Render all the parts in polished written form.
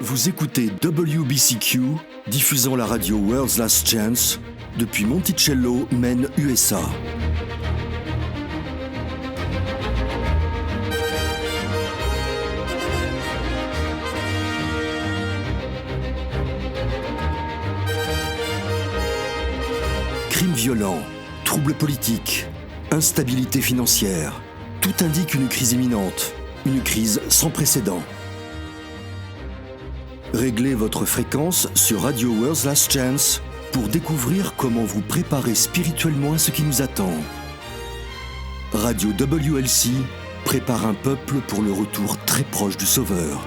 Vous écoutez WBCQ, diffusant la radio World's Last Chance depuis Monticello, Maine, USA. Crimes violents, troubles politiques, instabilité financière, tout indique une crise imminente, une crise sans précédent. Réglez votre fréquence sur Radio World's Last Chance pour découvrir comment vous préparer spirituellement à ce qui nous attend. Radio WLC prépare un peuple pour le retour très proche du Sauveur.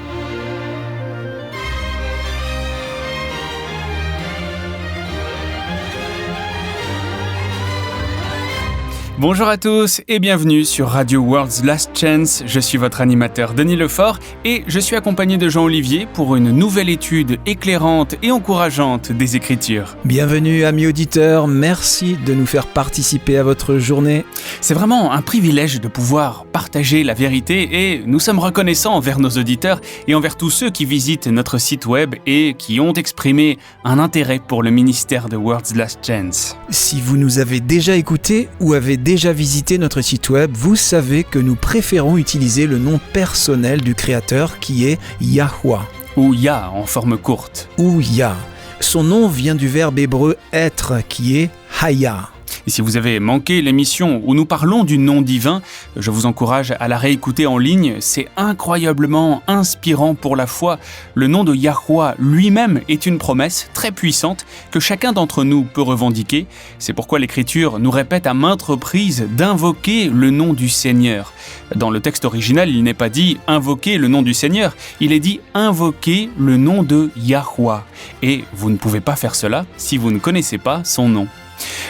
Bonjour à tous et bienvenue sur Radio World's Last Chance. Je suis votre animateur Denis Lefort et je suis accompagné de Jean-Olivier pour une nouvelle étude éclairante et encourageante des Écritures. Bienvenue amis auditeurs, merci de nous faire participer à votre journée. C'est vraiment un privilège de pouvoir partager la vérité et nous sommes reconnaissants envers nos auditeurs et envers tous ceux qui visitent notre site web et qui ont exprimé un intérêt pour le ministère de World's Last Chance. Si vous nous avez déjà écoutés ou avez déjà visité notre site web, vous savez que nous préférons utiliser le nom personnel du Créateur qui est Yahweh. Ou Yah en forme courte. Ou Yah. Son nom vient du verbe hébreu être qui est Haya. Et si vous avez manqué l'émission où nous parlons du nom divin, je vous encourage à la réécouter en ligne. C'est incroyablement inspirant pour la foi. Le nom de Yahweh lui-même est une promesse très puissante que chacun d'entre nous peut revendiquer. C'est pourquoi l'Écriture nous répète à maintes reprises d'invoquer le nom du Seigneur. Dans le texte original, il n'est pas dit « invoquer le nom du Seigneur », il est dit « invoquer le nom de Yahweh ». Et vous ne pouvez pas faire cela si vous ne connaissez pas son nom.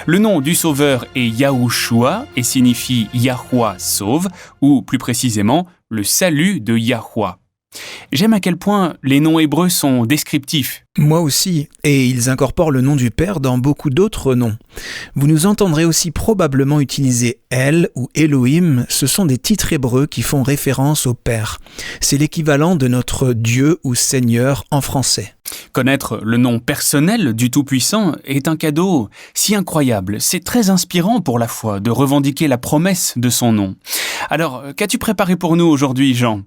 Le nom du Sauveur est Yahushua et signifie Yahweh sauve, ou plus précisément, le salut de Yahweh. J'aime à quel point les noms hébreux sont descriptifs. Moi aussi, et ils incorporent le nom du Père dans beaucoup d'autres noms. Vous nous entendrez aussi probablement utiliser El ou Elohim, ce sont des titres hébreux qui font référence au Père. C'est l'équivalent de notre Dieu ou Seigneur en français. Connaître le nom personnel du Tout-Puissant est un cadeau si incroyable. C'est très inspirant pour la foi de revendiquer la promesse de son nom. Alors, qu'as-tu préparé pour nous aujourd'hui, Jean ?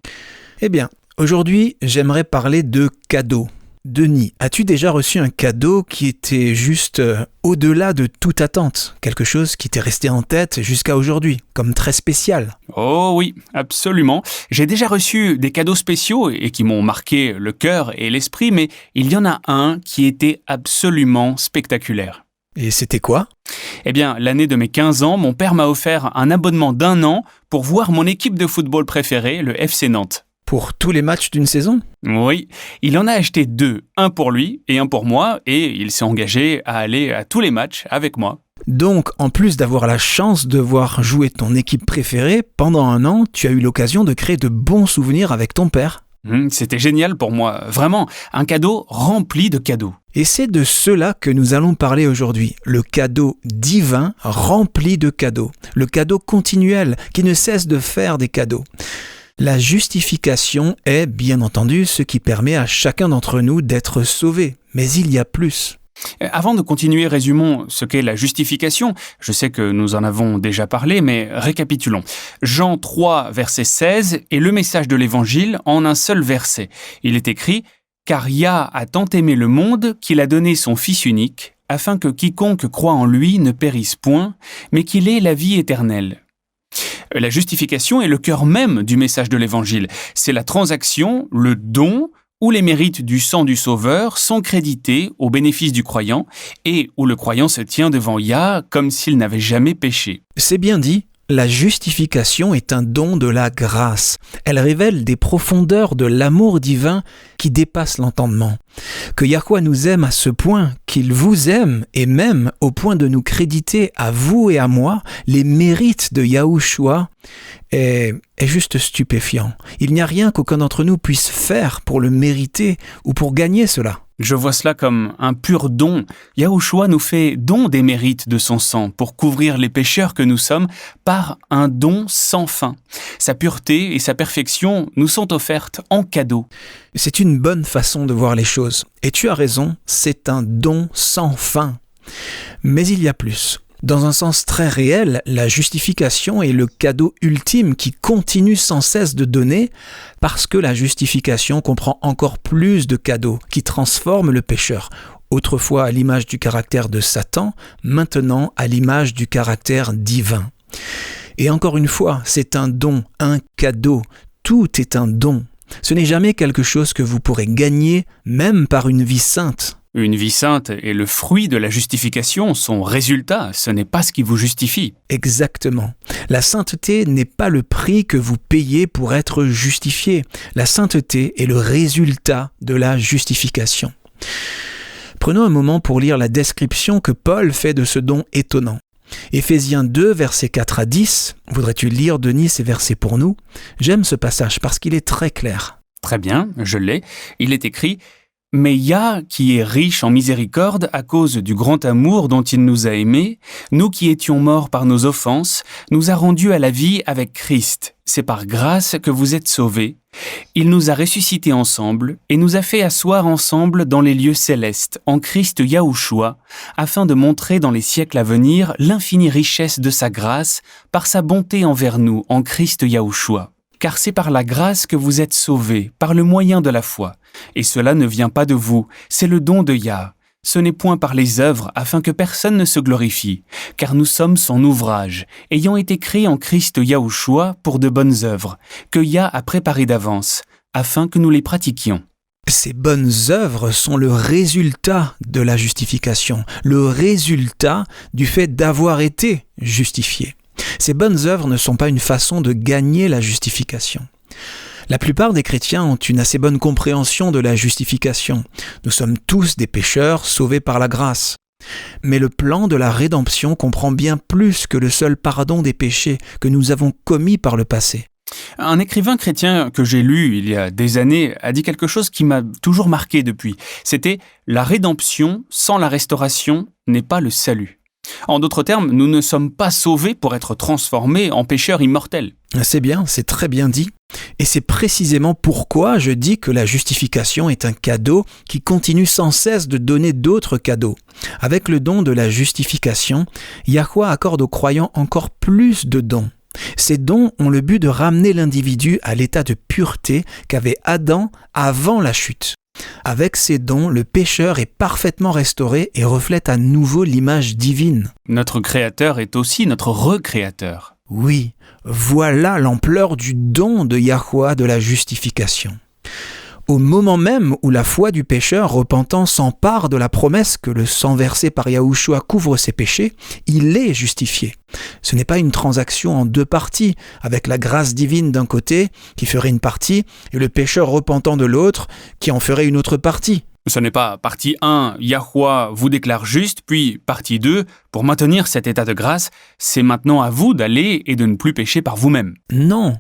Eh bien, aujourd'hui, j'aimerais parler de cadeaux. Denis, as-tu déjà reçu un cadeau qui était juste au-delà de toute attente ? Quelque chose qui t'est resté en tête jusqu'à aujourd'hui, comme très spécial ? Oh oui, absolument. J'ai déjà reçu des cadeaux spéciaux et qui m'ont marqué le cœur et l'esprit, mais il y en a un qui était absolument spectaculaire. Et c'était quoi ? Eh bien, l'année de mes 15 ans, mon père m'a offert un abonnement d'1 an pour voir mon équipe de football préférée, le FC Nantes. Pour tous les matchs d'une saison ? Oui, il en a acheté 2, un pour lui et un pour moi, et il s'est engagé à aller à tous les matchs avec moi. Donc, en plus d'avoir la chance de voir jouer ton équipe préférée, pendant 1 an, tu as eu l'occasion de créer de bons souvenirs avec ton père. C'était génial pour moi, vraiment, un cadeau rempli de cadeaux. Et c'est de cela que nous allons parler aujourd'hui, le cadeau divin rempli de cadeaux, le cadeau continuel qui ne cesse de faire des cadeaux. La justification est, bien entendu, ce qui permet à chacun d'entre nous d'être sauvé. Mais il y a plus. Avant de continuer, résumons ce qu'est la justification. Je sais que nous en avons déjà parlé, mais récapitulons. Jean 3, verset 16, est le message de l'Évangile en un seul verset. Il est écrit « Car Yah a tant aimé le monde qu'il a donné son Fils unique, afin que quiconque croit en lui ne périsse point, mais qu'il ait la vie éternelle. » La justification est le cœur même du message de l'Évangile. C'est la transaction, le don, où les mérites du sang du Sauveur sont crédités au bénéfice du croyant et où le croyant se tient devant Yah comme s'il n'avait jamais péché. C'est bien dit. La justification est un don de la grâce. Elle révèle des profondeurs de l'amour divin qui dépassent l'entendement. Que Yahweh nous aime à ce point, qu'il vous aime, et même au point de nous créditer à vous et à moi les mérites de Yahushua, est juste stupéfiant. Il n'y a rien qu'aucun d'entre nous puisse faire pour le mériter ou pour gagner cela. Je vois cela comme un pur don. Yahushua nous fait don des mérites de son sang pour couvrir les pécheurs que nous sommes par un don sans fin. Sa pureté et sa perfection nous sont offertes en cadeau. C'est une bonne façon de voir les choses. Et tu as raison, c'est un don sans fin. Mais il y a plus. Dans un sens très réel, la justification est le cadeau ultime qui continue sans cesse de donner parce que la justification comprend encore plus de cadeaux qui transforment le pécheur, autrefois à l'image du caractère de Satan, maintenant à l'image du caractère divin. Et encore une fois, c'est un don, un cadeau, tout est un don. Ce n'est jamais quelque chose que vous pourrez gagner, même par une vie sainte. Une vie sainte est le fruit de la justification, son résultat, ce n'est pas ce qui vous justifie. Exactement. La sainteté n'est pas le prix que vous payez pour être justifié. La sainteté est le résultat de la justification. Prenons un moment pour lire la description que Paul fait de ce don étonnant. Éphésiens 2, versets 4 à 10. Voudrais-tu lire, Denis, ces versets pour nous? J'aime ce passage parce qu'il est très clair. Très bien, je l'ai. Il est écrit « Mais Yah, qui est riche en miséricorde à cause du grand amour dont il nous a aimés, nous qui étions morts par nos offenses, nous a rendus à la vie avec Christ. C'est par grâce que vous êtes sauvés. Il nous a ressuscités ensemble et nous a fait asseoir ensemble dans les lieux célestes, en Christ Yahushua, afin de montrer dans les siècles à venir l'infinie richesse de sa grâce par sa bonté envers nous en Christ Yahushua. Car c'est par la grâce que vous êtes sauvés, par le moyen de la foi. Et cela ne vient pas de vous, c'est le don de Yah. Ce n'est point par les œuvres, afin que personne ne se glorifie, car nous sommes son ouvrage, ayant été créés en Christ Yahushua pour de bonnes œuvres, que Yah a préparées d'avance, afin que nous les pratiquions. Ces bonnes œuvres sont le résultat de la justification, le résultat du fait d'avoir été justifié. Ces bonnes œuvres ne sont pas une façon de gagner la justification. La plupart des chrétiens ont une assez bonne compréhension de la justification. Nous sommes tous des pécheurs sauvés par la grâce. Mais le plan de la rédemption comprend bien plus que le seul pardon des péchés que nous avons commis par le passé. Un écrivain chrétien que j'ai lu il y a des années a dit quelque chose qui m'a toujours marqué depuis. C'était « La rédemption sans la restauration n'est pas le salut ». En d'autres termes, nous ne sommes pas sauvés pour être transformés en pécheurs immortels. C'est bien, c'est très bien dit. Et c'est précisément pourquoi je dis que la justification est un cadeau qui continue sans cesse de donner d'autres cadeaux. Avec le don de la justification, Yahuwah accorde aux croyants encore plus de dons. Ces dons ont le but de ramener l'individu à l'état de pureté qu'avait Adam avant la chute. Avec ces dons, le pécheur est parfaitement restauré et reflète à nouveau l'image divine. Notre Créateur est aussi notre recréateur. Oui, voilà l'ampleur du don de Yahuwah de la justification. Au moment même où la foi du pécheur repentant s'empare de la promesse que le sang versé par Yahushua couvre ses péchés, il est justifié. Ce n'est pas une transaction en deux parties, avec la grâce divine d'un côté, qui ferait une partie, et le pécheur repentant de l'autre, qui en ferait une autre partie. Ce n'est pas partie 1, Yahuwah vous déclare juste, puis partie 2, pour maintenir cet état de grâce, c'est maintenant à vous d'aller et de ne plus pécher par vous-même. Non,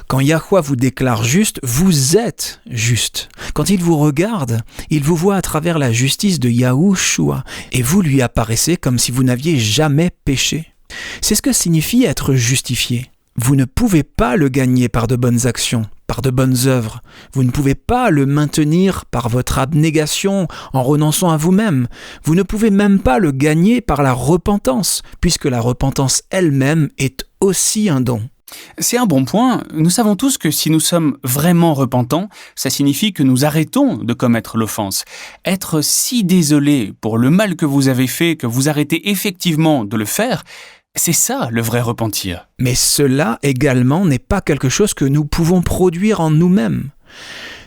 quand Yahuwah vous déclare juste, vous êtes juste. Quand il vous regarde, il vous voit à travers la justice de Yahushua, et vous lui apparaissez comme si vous n'aviez jamais péché. C'est ce que signifie être justifié. Vous ne pouvez pas le gagner par de bonnes actions, par de bonnes œuvres. Vous ne pouvez pas le maintenir par votre abnégation en renonçant à vous-même. Vous ne pouvez même pas le gagner par la repentance, puisque la repentance elle-même est aussi un don. C'est un bon point. Nous savons tous que si nous sommes vraiment repentants, ça signifie que nous arrêtons de commettre l'offense. Être si désolé pour le mal que vous avez fait, que vous arrêtez effectivement de le faire, c'est ça le vrai repentir. Mais cela également n'est pas quelque chose que nous pouvons produire en nous-mêmes.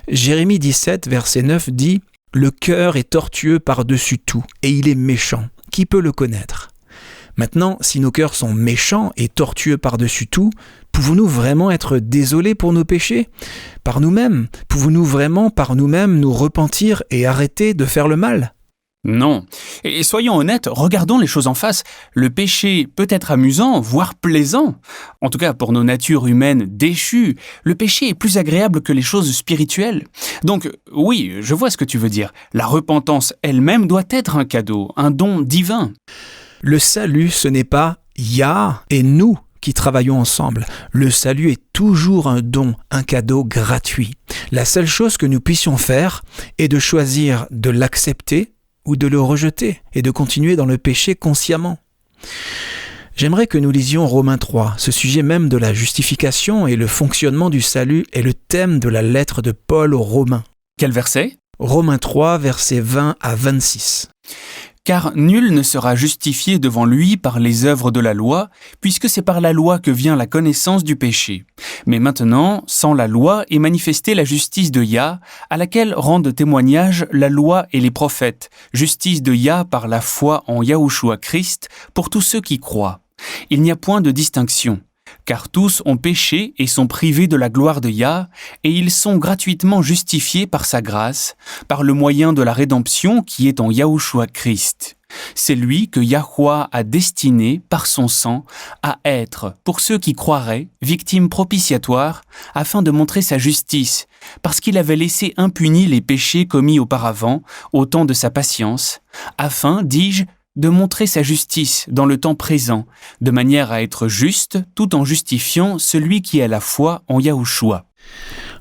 Jérémie 17, verset 9 dit « Le cœur est tortueux par-dessus tout, et il est méchant. Qui peut le connaître ?» Maintenant, si nos cœurs sont méchants et tortueux par-dessus tout, pouvons-nous vraiment être désolés pour nos péchés? Par nous-mêmes? Pouvons-nous vraiment par nous-mêmes nous repentir et arrêter de faire le mal? Non. Et soyons honnêtes, regardons les choses en face. Le péché peut être amusant, voire plaisant. En tout cas, pour nos natures humaines déchues, le péché est plus agréable que les choses spirituelles. Donc, oui, je vois ce que tu veux dire. La repentance elle-même doit être un cadeau, un don divin. Le salut, ce n'est pas « Yah » et « nous » qui travaillons ensemble. Le salut est toujours un don, un cadeau gratuit. La seule chose que nous puissions faire est de choisir de l'accepter ou de le rejeter et de continuer dans le péché consciemment. J'aimerais que nous lisions Romains 3. Ce sujet même de la justification et le fonctionnement du salut est le thème de la lettre de Paul aux Romains. Quel verset ? Romains 3, versets 20 à 26. Car nul ne sera justifié devant lui par les œuvres de la loi, puisque c'est par la loi que vient la connaissance du péché. Mais maintenant, sans la loi est manifestée la justice de Yah, à laquelle rendent témoignage la loi et les prophètes, justice de Yah par la foi en Yahushua Christ, pour tous ceux qui croient. Il n'y a point de distinction. Car tous ont péché et sont privés de la gloire de Yah, et ils sont gratuitement justifiés par sa grâce, par le moyen de la rédemption qui est en Yahushua Christ. C'est lui que Yahweh a destiné, par son sang, à être, pour ceux qui croiraient, victime propitiatoire, afin de montrer sa justice, parce qu'il avait laissé impunis les péchés commis auparavant, au temps de sa patience, afin, dis-je, de montrer sa justice dans le temps présent, de manière à être juste tout en justifiant celui qui a la foi en Yahushua.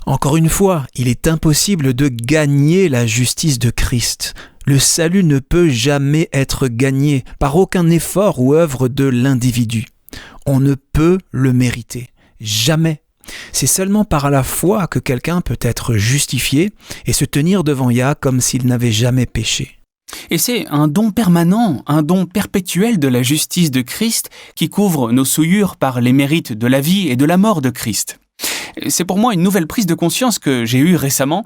Encore une fois, il est impossible de gagner la justice de Christ. Le salut ne peut jamais être gagné par aucun effort ou œuvre de l'individu. On ne peut le mériter. Jamais. C'est seulement par la foi que quelqu'un peut être justifié et se tenir devant Yah comme s'il n'avait jamais péché. Et c'est un don permanent, un don perpétuel de la justice de Christ qui couvre nos souillures par les mérites de la vie et de la mort de Christ. C'est pour moi une nouvelle prise de conscience que j'ai eue récemment.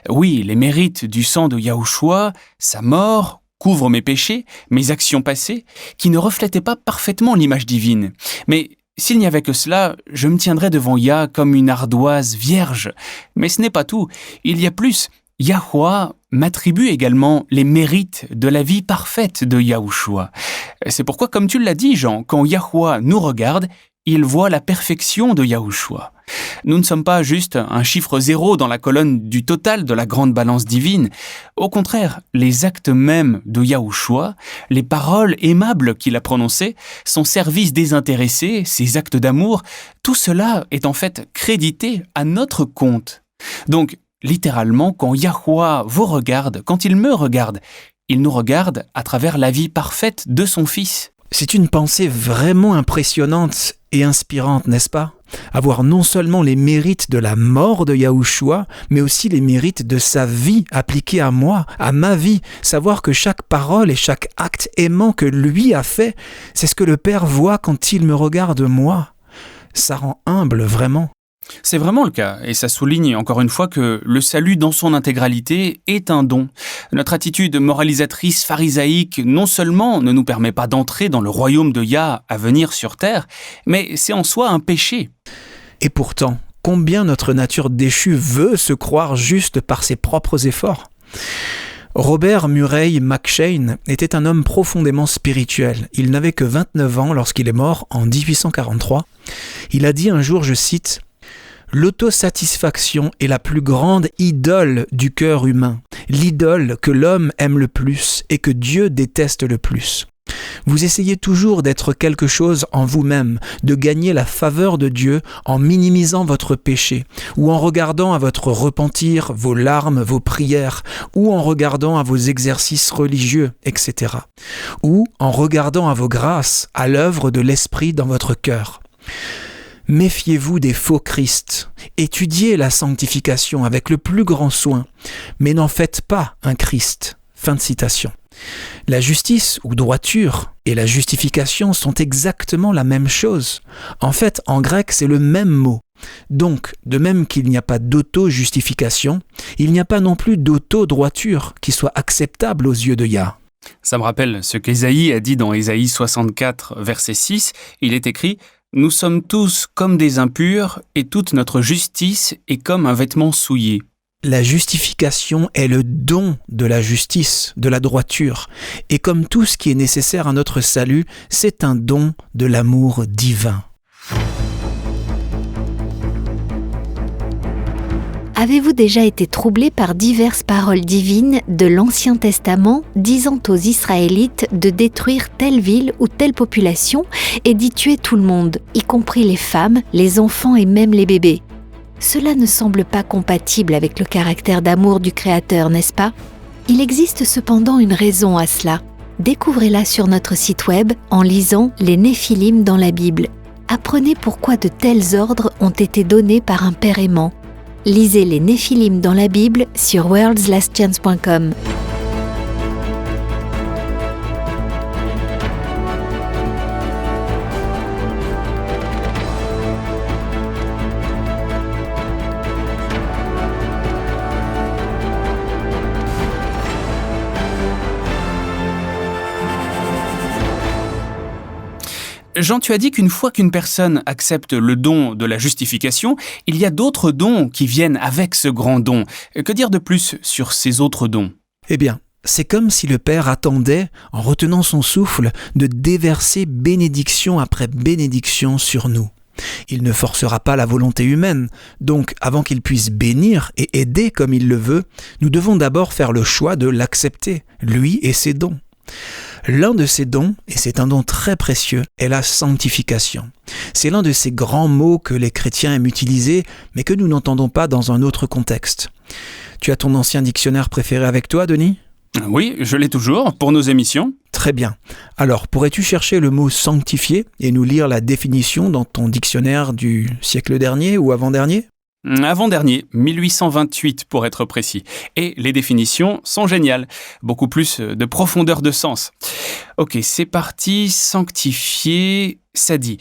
Oui, les mérites du sang de Yahushua, sa mort, couvrent mes péchés, mes actions passées, qui ne reflétaient pas parfaitement l'image divine. Mais s'il n'y avait que cela, je me tiendrais devant Yah comme une ardoise vierge. Mais ce n'est pas tout, il y a plus. Yahweh m'attribue également les mérites de la vie parfaite de Yahushua. C'est pourquoi, comme tu l'as dit, Jean, quand Yahweh nous regarde, il voit la perfection de Yahushua. Nous ne sommes pas juste un chiffre zéro dans la colonne du total de la grande balance divine. Au contraire, les actes mêmes de Yahushua, les paroles aimables qu'il a prononcées, son service désintéressé, ses actes d'amour, tout cela est en fait crédité à notre compte. Donc, littéralement, quand Yahweh vous regarde, quand il me regarde, il nous regarde à travers la vie parfaite de son Fils. C'est une pensée vraiment impressionnante et inspirante, n'est-ce pas ? Avoir non seulement les mérites de la mort de Yahushua, mais aussi les mérites de sa vie appliqués à moi, à ma vie. Savoir que chaque parole et chaque acte aimant que lui a fait, c'est ce que le Père voit quand il me regarde moi. Ça rend humble, vraiment. C'est vraiment le cas, et ça souligne encore une fois que le salut dans son intégralité est un don. Notre attitude moralisatrice pharisaïque non seulement ne nous permet pas d'entrer dans le royaume de Yah à venir sur terre, mais c'est en soi un péché. Et pourtant, combien notre nature déchue veut se croire juste par ses propres efforts ? Robert Murray McCheyne était un homme profondément spirituel. Il n'avait que 29 ans lorsqu'il est mort en 1843. Il a dit un jour, je cite, « L'autosatisfaction est la plus grande idole du cœur humain, l'idole que l'homme aime le plus et que Dieu déteste le plus. Vous essayez toujours d'être quelque chose en vous-même, de gagner la faveur de Dieu en minimisant votre péché, ou en regardant à votre repentir, vos larmes, vos prières, ou en regardant à vos exercices religieux, etc. Ou en regardant à vos grâces, à l'œuvre de l'Esprit dans votre cœur. Méfiez-vous des faux Christ. Étudiez la sanctification avec le plus grand soin, mais n'en faites pas un Christ. » Fin de citation. La justice ou droiture et la justification sont exactement la même chose. En fait, en grec, c'est le même mot. Donc, de même qu'il n'y a pas d'auto-justification, il n'y a pas non plus d'auto-droiture qui soit acceptable aux yeux de Yah. Ça me rappelle ce qu'Ésaïe a dit dans Ésaïe 64, verset 6. Il est écrit « Nous sommes tous comme des impurs et toute notre justice est comme un vêtement souillé. » la justification est le don de la justice, de la droiture. Et comme tout ce qui est nécessaire à notre salut, c'est un don de l'amour divin. Avez-vous déjà été troublé par diverses paroles divines de l'Ancien Testament disant aux Israélites de détruire telle ville ou telle population et d'y tuer tout le monde, y compris les femmes, les enfants et même les bébés? Cela ne semble pas compatible avec le caractère d'amour du Créateur, n'est-ce pas? Il existe cependant une raison à cela. Découvrez-la sur notre site web en lisant les Néphilim dans la Bible. Apprenez pourquoi de tels ordres ont été donnés par un Père aimant. Lisez les Néphilim dans la Bible sur worldslastchance.com. Jean, tu as dit qu'une fois qu'une personne accepte le don de la justification, il y a d'autres dons qui viennent avec ce grand don. Que dire de plus sur ces autres dons? Eh bien, c'est comme si le Père attendait, en retenant son souffle, de déverser bénédiction après bénédiction sur nous. Il ne forcera pas la volonté humaine, donc avant qu'il puisse bénir et aider comme il le veut, nous devons d'abord faire le choix de l'accepter, lui et ses dons. L'un de ces dons, et c'est un don très précieux, est la sanctification. C'est l'un de ces grands mots que les chrétiens aiment utiliser, mais que nous n'entendons pas dans un autre contexte. Tu as ton ancien dictionnaire préféré avec toi, Denis ? Oui, je l'ai toujours, pour nos émissions. Très bien. Alors, pourrais-tu chercher le mot « sanctifier » et nous lire la définition dans ton dictionnaire du siècle dernier ou avant-dernier ? Avant-dernier, 1828 pour être précis. Et les définitions sont géniales. Beaucoup plus de profondeur de sens. Ok, c'est parti. Sanctifier, ça dit,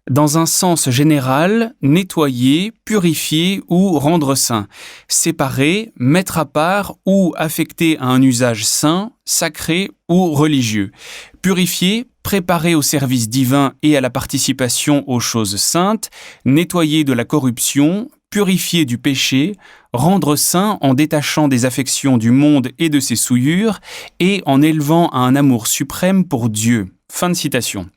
dans un sens général, nettoyer, purifier ou rendre saint. Séparer, mettre à part ou affecter à un usage saint, sacré ou religieux. Purifier, préparer au service divin et à la participation aux choses saintes. Nettoyer de la corruption, purifier du péché, rendre saint en détachant des affections du monde et de ses souillures, et en élevant à un amour suprême pour Dieu. Fin de citation.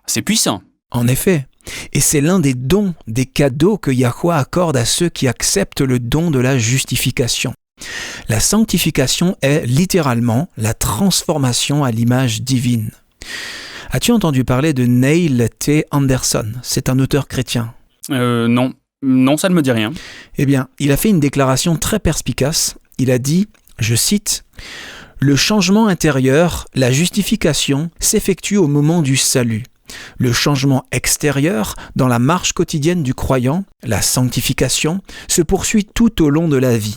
C'est puissant. En effet, et c'est l'un des dons, des cadeaux que Yahweh accorde à ceux qui acceptent le don de la justification. La sanctification est littéralement la transformation à l'image divine. As-tu entendu parler de Neil T. Anderson? C'est un auteur chrétien. Non. Non, ça ne me dit rien. Eh bien, il a fait une déclaration très perspicace. Il a dit, je cite, « Le changement intérieur, la justification, s'effectue au moment du salut. Le changement extérieur, dans la marche quotidienne du croyant, la sanctification, se poursuit tout au long de la vie.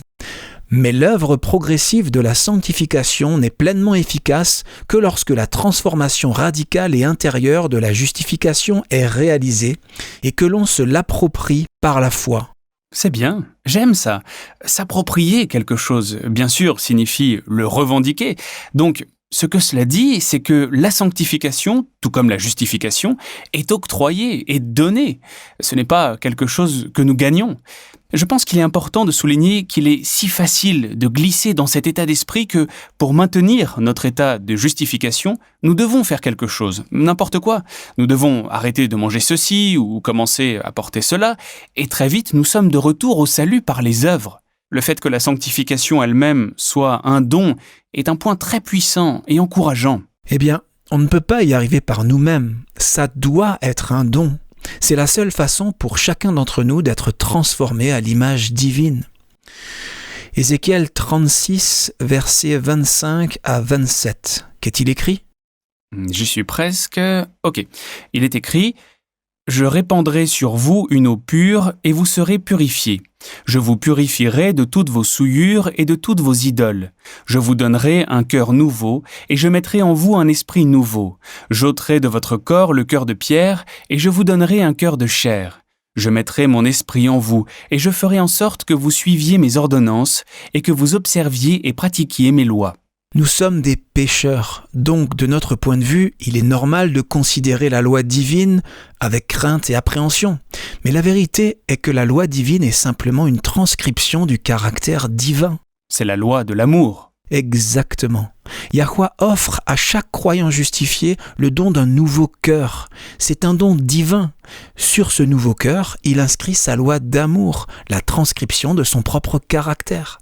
Mais l'œuvre progressive de la sanctification n'est pleinement efficace que lorsque la transformation radicale et intérieure de la justification est réalisée et que l'on se l'approprie par la foi. » C'est bien, j'aime ça. S'approprier quelque chose, bien sûr, signifie le revendiquer. Donc, ce que cela dit, c'est que la sanctification, tout comme la justification, est octroyée et donnée. Ce n'est pas quelque chose que nous gagnons. Je pense qu'il est important de souligner qu'il est si facile de glisser dans cet état d'esprit que, pour maintenir notre état de justification, nous devons faire quelque chose, n'importe quoi. Nous devons arrêter de manger ceci ou commencer à porter cela, et très vite nous sommes de retour au salut par les œuvres. Le fait que la sanctification elle-même soit un don est un point très puissant et encourageant. Eh bien, on ne peut pas y arriver par nous-mêmes. Ça doit être un don. C'est la seule façon pour chacun d'entre nous d'être transformé à l'image divine. Ézéchiel 36, versets 25 à 27. Qu'est-il écrit ? J'y suis presque. Ok. Il est écrit « Je répandrai sur vous une eau pure et vous serez purifiés. Je vous purifierai de toutes vos souillures et de toutes vos idoles. Je vous donnerai un cœur nouveau et je mettrai en vous un esprit nouveau. J'ôterai de votre corps le cœur de pierre et je vous donnerai un cœur de chair. Je mettrai mon esprit en vous et je ferai en sorte que vous suiviez mes ordonnances et que vous observiez et pratiquiez mes lois. Nous sommes des pécheurs, donc de notre point de vue, il est normal de considérer la loi divine avec crainte et appréhension. Mais la vérité est que la loi divine est simplement une transcription du caractère divin. C'est la loi de l'amour. Exactement. Yahweh offre à chaque croyant justifié le don d'un nouveau cœur. C'est un don divin. Sur ce nouveau cœur, il inscrit sa loi d'amour, la transcription de son propre caractère.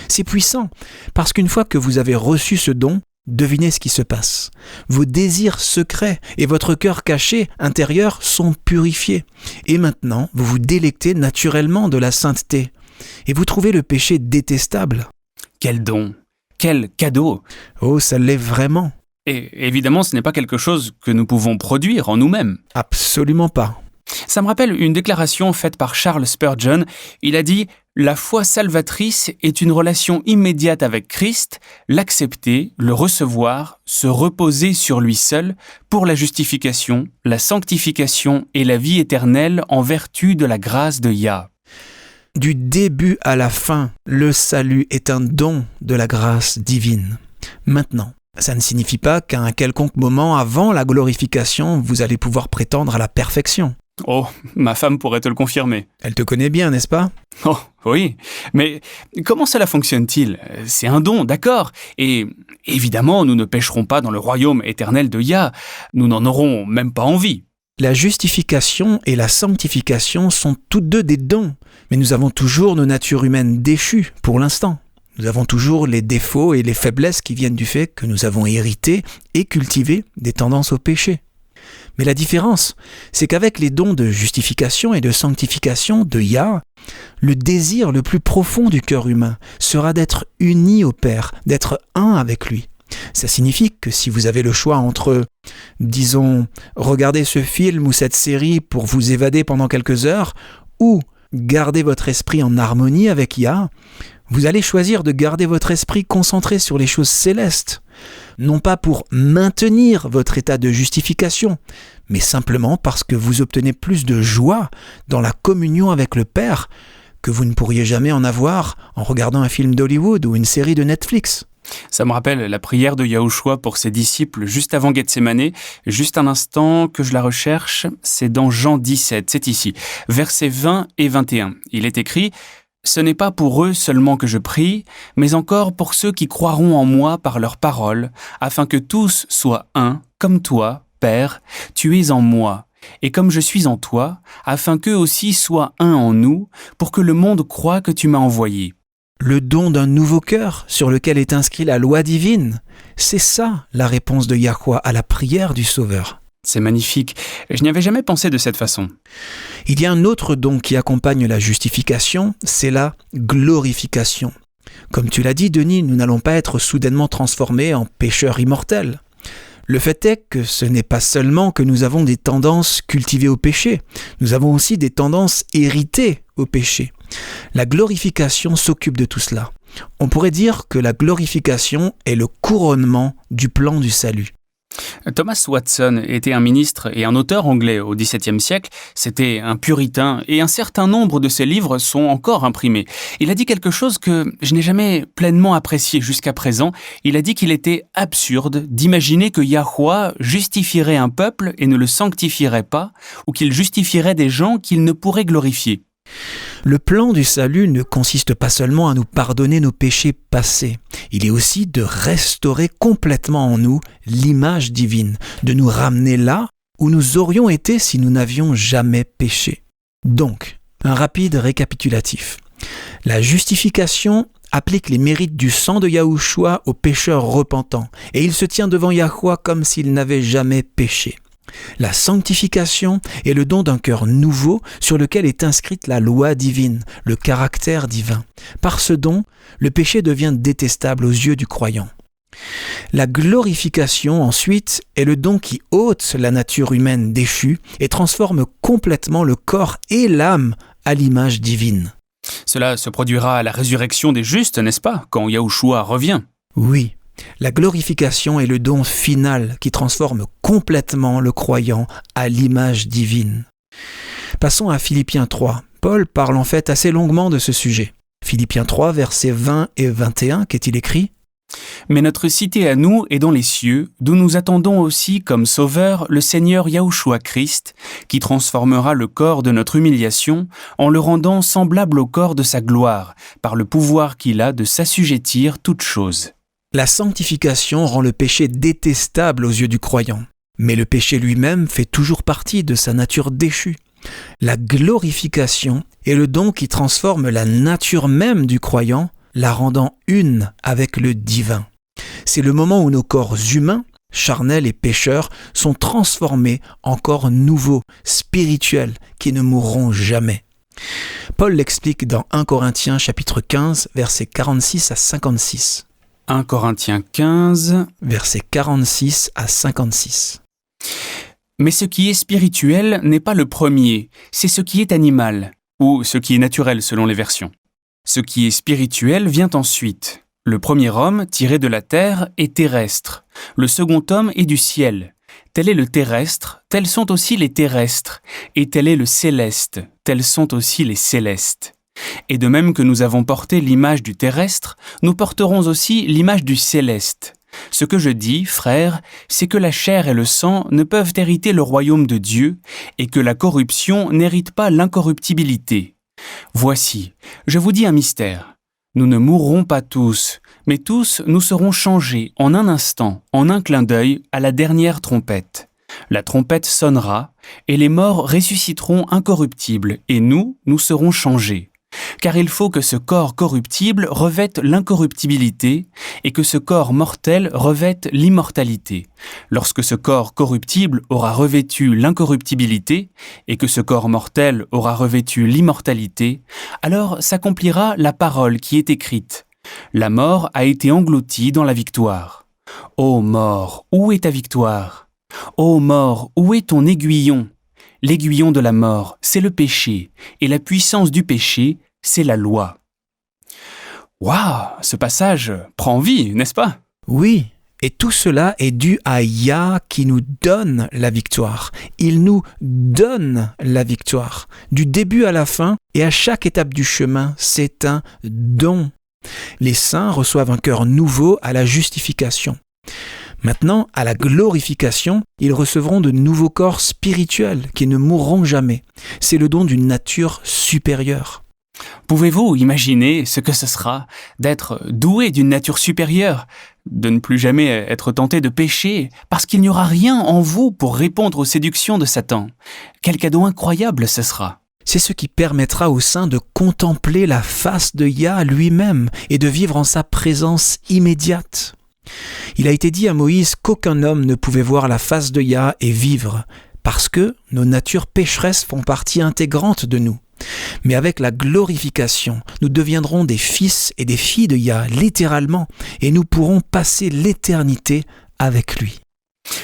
C'est puissant, parce qu'une fois que vous avez reçu ce don, devinez ce qui se passe. Vos désirs secrets et votre cœur caché, intérieur, sont purifiés. Et maintenant, vous vous délectez naturellement de la sainteté. Et vous trouvez le péché détestable. Quel don! Quel cadeau! Oh, ça l'est vraiment. Et évidemment, ce n'est pas quelque chose que nous pouvons produire en nous-mêmes. Absolument pas. Ça me rappelle une déclaration faite par Charles Spurgeon. Il a dit « La foi salvatrice est une relation immédiate avec Christ, l'accepter, le recevoir, se reposer sur lui seul pour la justification, la sanctification et la vie éternelle en vertu de la grâce de Yah. » Du début à la fin, le salut est un don de la grâce divine. Maintenant, ça ne signifie pas qu'à un quelconque moment avant la glorification, vous allez pouvoir prétendre à la perfection. Oh, ma femme pourrait te le confirmer. Elle te connaît bien, n'est-ce pas? Oh, oui. Mais comment cela fonctionne-t-il? C'est un don, d'accord. Et évidemment, nous ne pécherons pas dans le royaume éternel de Yah. Nous n'en aurons même pas envie. La justification et la sanctification sont toutes deux des dons, mais nous avons toujours nos natures humaines déchues pour l'instant. Nous avons toujours les défauts et les faiblesses qui viennent du fait que nous avons hérité et cultivé des tendances au péché. Mais la différence, c'est qu'avec les dons de justification et de sanctification de Yah, le désir le plus profond du cœur humain sera d'être uni au Père, d'être un avec lui. Ça signifie que si vous avez le choix entre, disons, regarder ce film ou cette série pour vous évader pendant quelques heures, ou garder votre esprit en harmonie avec Yah, vous allez choisir de garder votre esprit concentré sur les choses célestes, non pas pour maintenir votre état de justification, mais simplement parce que vous obtenez plus de joie dans la communion avec le Père que vous ne pourriez jamais en avoir en regardant un film d'Hollywood ou une série de Netflix. Ça me rappelle la prière de Yahushua pour ses disciples juste avant Gethsémané. Juste un instant que je la recherche, c'est dans Jean 17, c'est ici, versets 20 et 21. Il est écrit « Ce n'est pas pour eux seulement que je prie, mais encore pour ceux qui croiront en moi par leur parole, afin que tous soient un, comme toi, Père, tu es en moi, et comme je suis en toi, afin qu'eux aussi soient un en nous, pour que le monde croie que tu m'as envoyé. » Le don d'un nouveau cœur sur lequel est inscrite la loi divine, c'est ça la réponse de Yahweh à la prière du Sauveur. C'est magnifique. Je n'y avais jamais pensé de cette façon. Il y a un autre don qui accompagne la justification, c'est la glorification. Comme tu l'as dit, Denis, nous n'allons pas être soudainement transformés en pécheurs immortels. Le fait est que ce n'est pas seulement que nous avons des tendances cultivées au péché, nous avons aussi des tendances héritées au péché. La glorification s'occupe de tout cela. On pourrait dire que la glorification est le couronnement du plan du salut. Thomas Watson était un ministre et un auteur anglais au XVIIe siècle. C'était un puritain et un certain nombre de ses livres sont encore imprimés. Il a dit quelque chose que je n'ai jamais pleinement apprécié jusqu'à présent. Il a dit qu'il était absurde d'imaginer que Yahweh justifierait un peuple et ne le sanctifierait pas, ou qu'il justifierait des gens qu'il ne pourrait glorifier. Le plan du salut ne consiste pas seulement à nous pardonner nos péchés passés, il est aussi de restaurer complètement en nous l'image divine, de nous ramener là où nous aurions été si nous n'avions jamais péché. Donc, un rapide récapitulatif. La justification applique les mérites du sang de Yahushua aux pécheurs repentants, et il se tient devant Yahweh comme s'il n'avait jamais péché. La sanctification est le don d'un cœur nouveau sur lequel est inscrite la loi divine, le caractère divin. Par ce don, le péché devient détestable aux yeux du croyant. La glorification, ensuite, est le don qui ôte la nature humaine déchue et transforme complètement le corps et l'âme à l'image divine. Cela se produira à la résurrection des justes, n'est-ce pas, quand Yahushua revient? Oui. La glorification est le don final qui transforme complètement le croyant à l'image divine. Passons à Philippiens 3. Paul parle en fait assez longuement de ce sujet. Philippiens 3, versets 20 et 21, qu'est-il écrit ? Mais notre cité à nous est dans les cieux, d'où nous attendons aussi comme sauveur le Seigneur Yahushua Christ, qui transformera le corps de notre humiliation en le rendant semblable au corps de sa gloire, par le pouvoir qu'il a de s'assujettir toutes choses. La sanctification rend le péché détestable aux yeux du croyant, mais le péché lui-même fait toujours partie de sa nature déchue. La glorification est le don qui transforme la nature même du croyant, la rendant une avec le divin. C'est le moment où nos corps humains, charnels et pécheurs, sont transformés en corps nouveaux, spirituels, qui ne mourront jamais. Paul l'explique dans 1 Corinthiens chapitre 15, versets 46 à 56. 1 Corinthiens 15, versets 46 à 56. Mais ce qui est spirituel n'est pas le premier, c'est ce qui est animal, ou ce qui est naturel selon les versions. Ce qui est spirituel vient ensuite. Le premier homme, tiré de la terre, est terrestre. Le second homme est du ciel. Tel est le terrestre, tels sont aussi les terrestres. Et tel est le céleste, tels sont aussi les célestes. Et de même que nous avons porté l'image du terrestre, nous porterons aussi l'image du céleste. Ce que je dis, frères, c'est que la chair et le sang ne peuvent hériter le royaume de Dieu, et que la corruption n'hérite pas l'incorruptibilité. Voici, je vous dis un mystère. Nous ne mourrons pas tous, mais tous nous serons changés en un instant, en un clin d'œil, à la dernière trompette. La trompette sonnera, et les morts ressusciteront incorruptibles, et nous serons changés. Car il faut que ce corps corruptible revête l'incorruptibilité et que ce corps mortel revête l'immortalité. Lorsque ce corps corruptible aura revêtu l'incorruptibilité et que ce corps mortel aura revêtu l'immortalité, alors s'accomplira la parole qui est écrite. La mort a été engloutie dans la victoire. Ô mort, où est ta victoire? Ô mort, où est ton aiguillon? L'aiguillon de la mort, c'est le péché, et la puissance du péché, c'est la loi. Waouh, ce passage prend vie, n'est-ce pas? Oui, et tout cela est dû à Yah qui nous donne la victoire. Il nous donne la victoire. Du début à la fin et à chaque étape du chemin, c'est un don. Les saints reçoivent un cœur nouveau à la justification. Maintenant, à la glorification, ils recevront de nouveaux corps spirituels qui ne mourront jamais. C'est le don d'une nature supérieure. Pouvez-vous imaginer ce que ce sera d'être doué d'une nature supérieure, de ne plus jamais être tenté de pécher, parce qu'il n'y aura rien en vous pour répondre aux séductions de Satan? Quel cadeau incroyable ce sera! C'est ce qui permettra aux saints de contempler la face de Yah lui-même et de vivre en sa présence immédiate. Il a été dit à Moïse qu'aucun homme ne pouvait voir la face de Yah et vivre, parce que nos natures pécheresses font partie intégrante de nous. Mais avec la glorification, nous deviendrons des fils et des filles de Yah, littéralement, et nous pourrons passer l'éternité avec lui.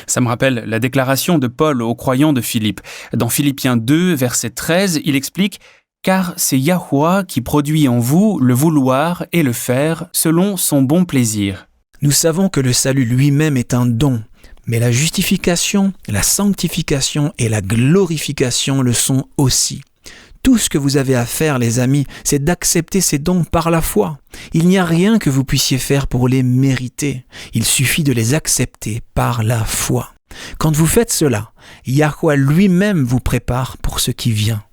Ça me rappelle la déclaration de Paul aux croyants de Philippe. Dans Philippiens 2, verset 13, il explique « Car c'est Yahuwah qui produit en vous le vouloir et le faire selon son bon plaisir. » Nous savons que le salut lui-même est un don, mais la justification, la sanctification et la glorification le sont aussi. Tout ce que vous avez à faire, les amis, c'est d'accepter ces dons par la foi. Il n'y a rien que vous puissiez faire pour les mériter. Il suffit de les accepter par la foi. Quand vous faites cela, Yahuwah lui-même vous prépare pour ce qui vient.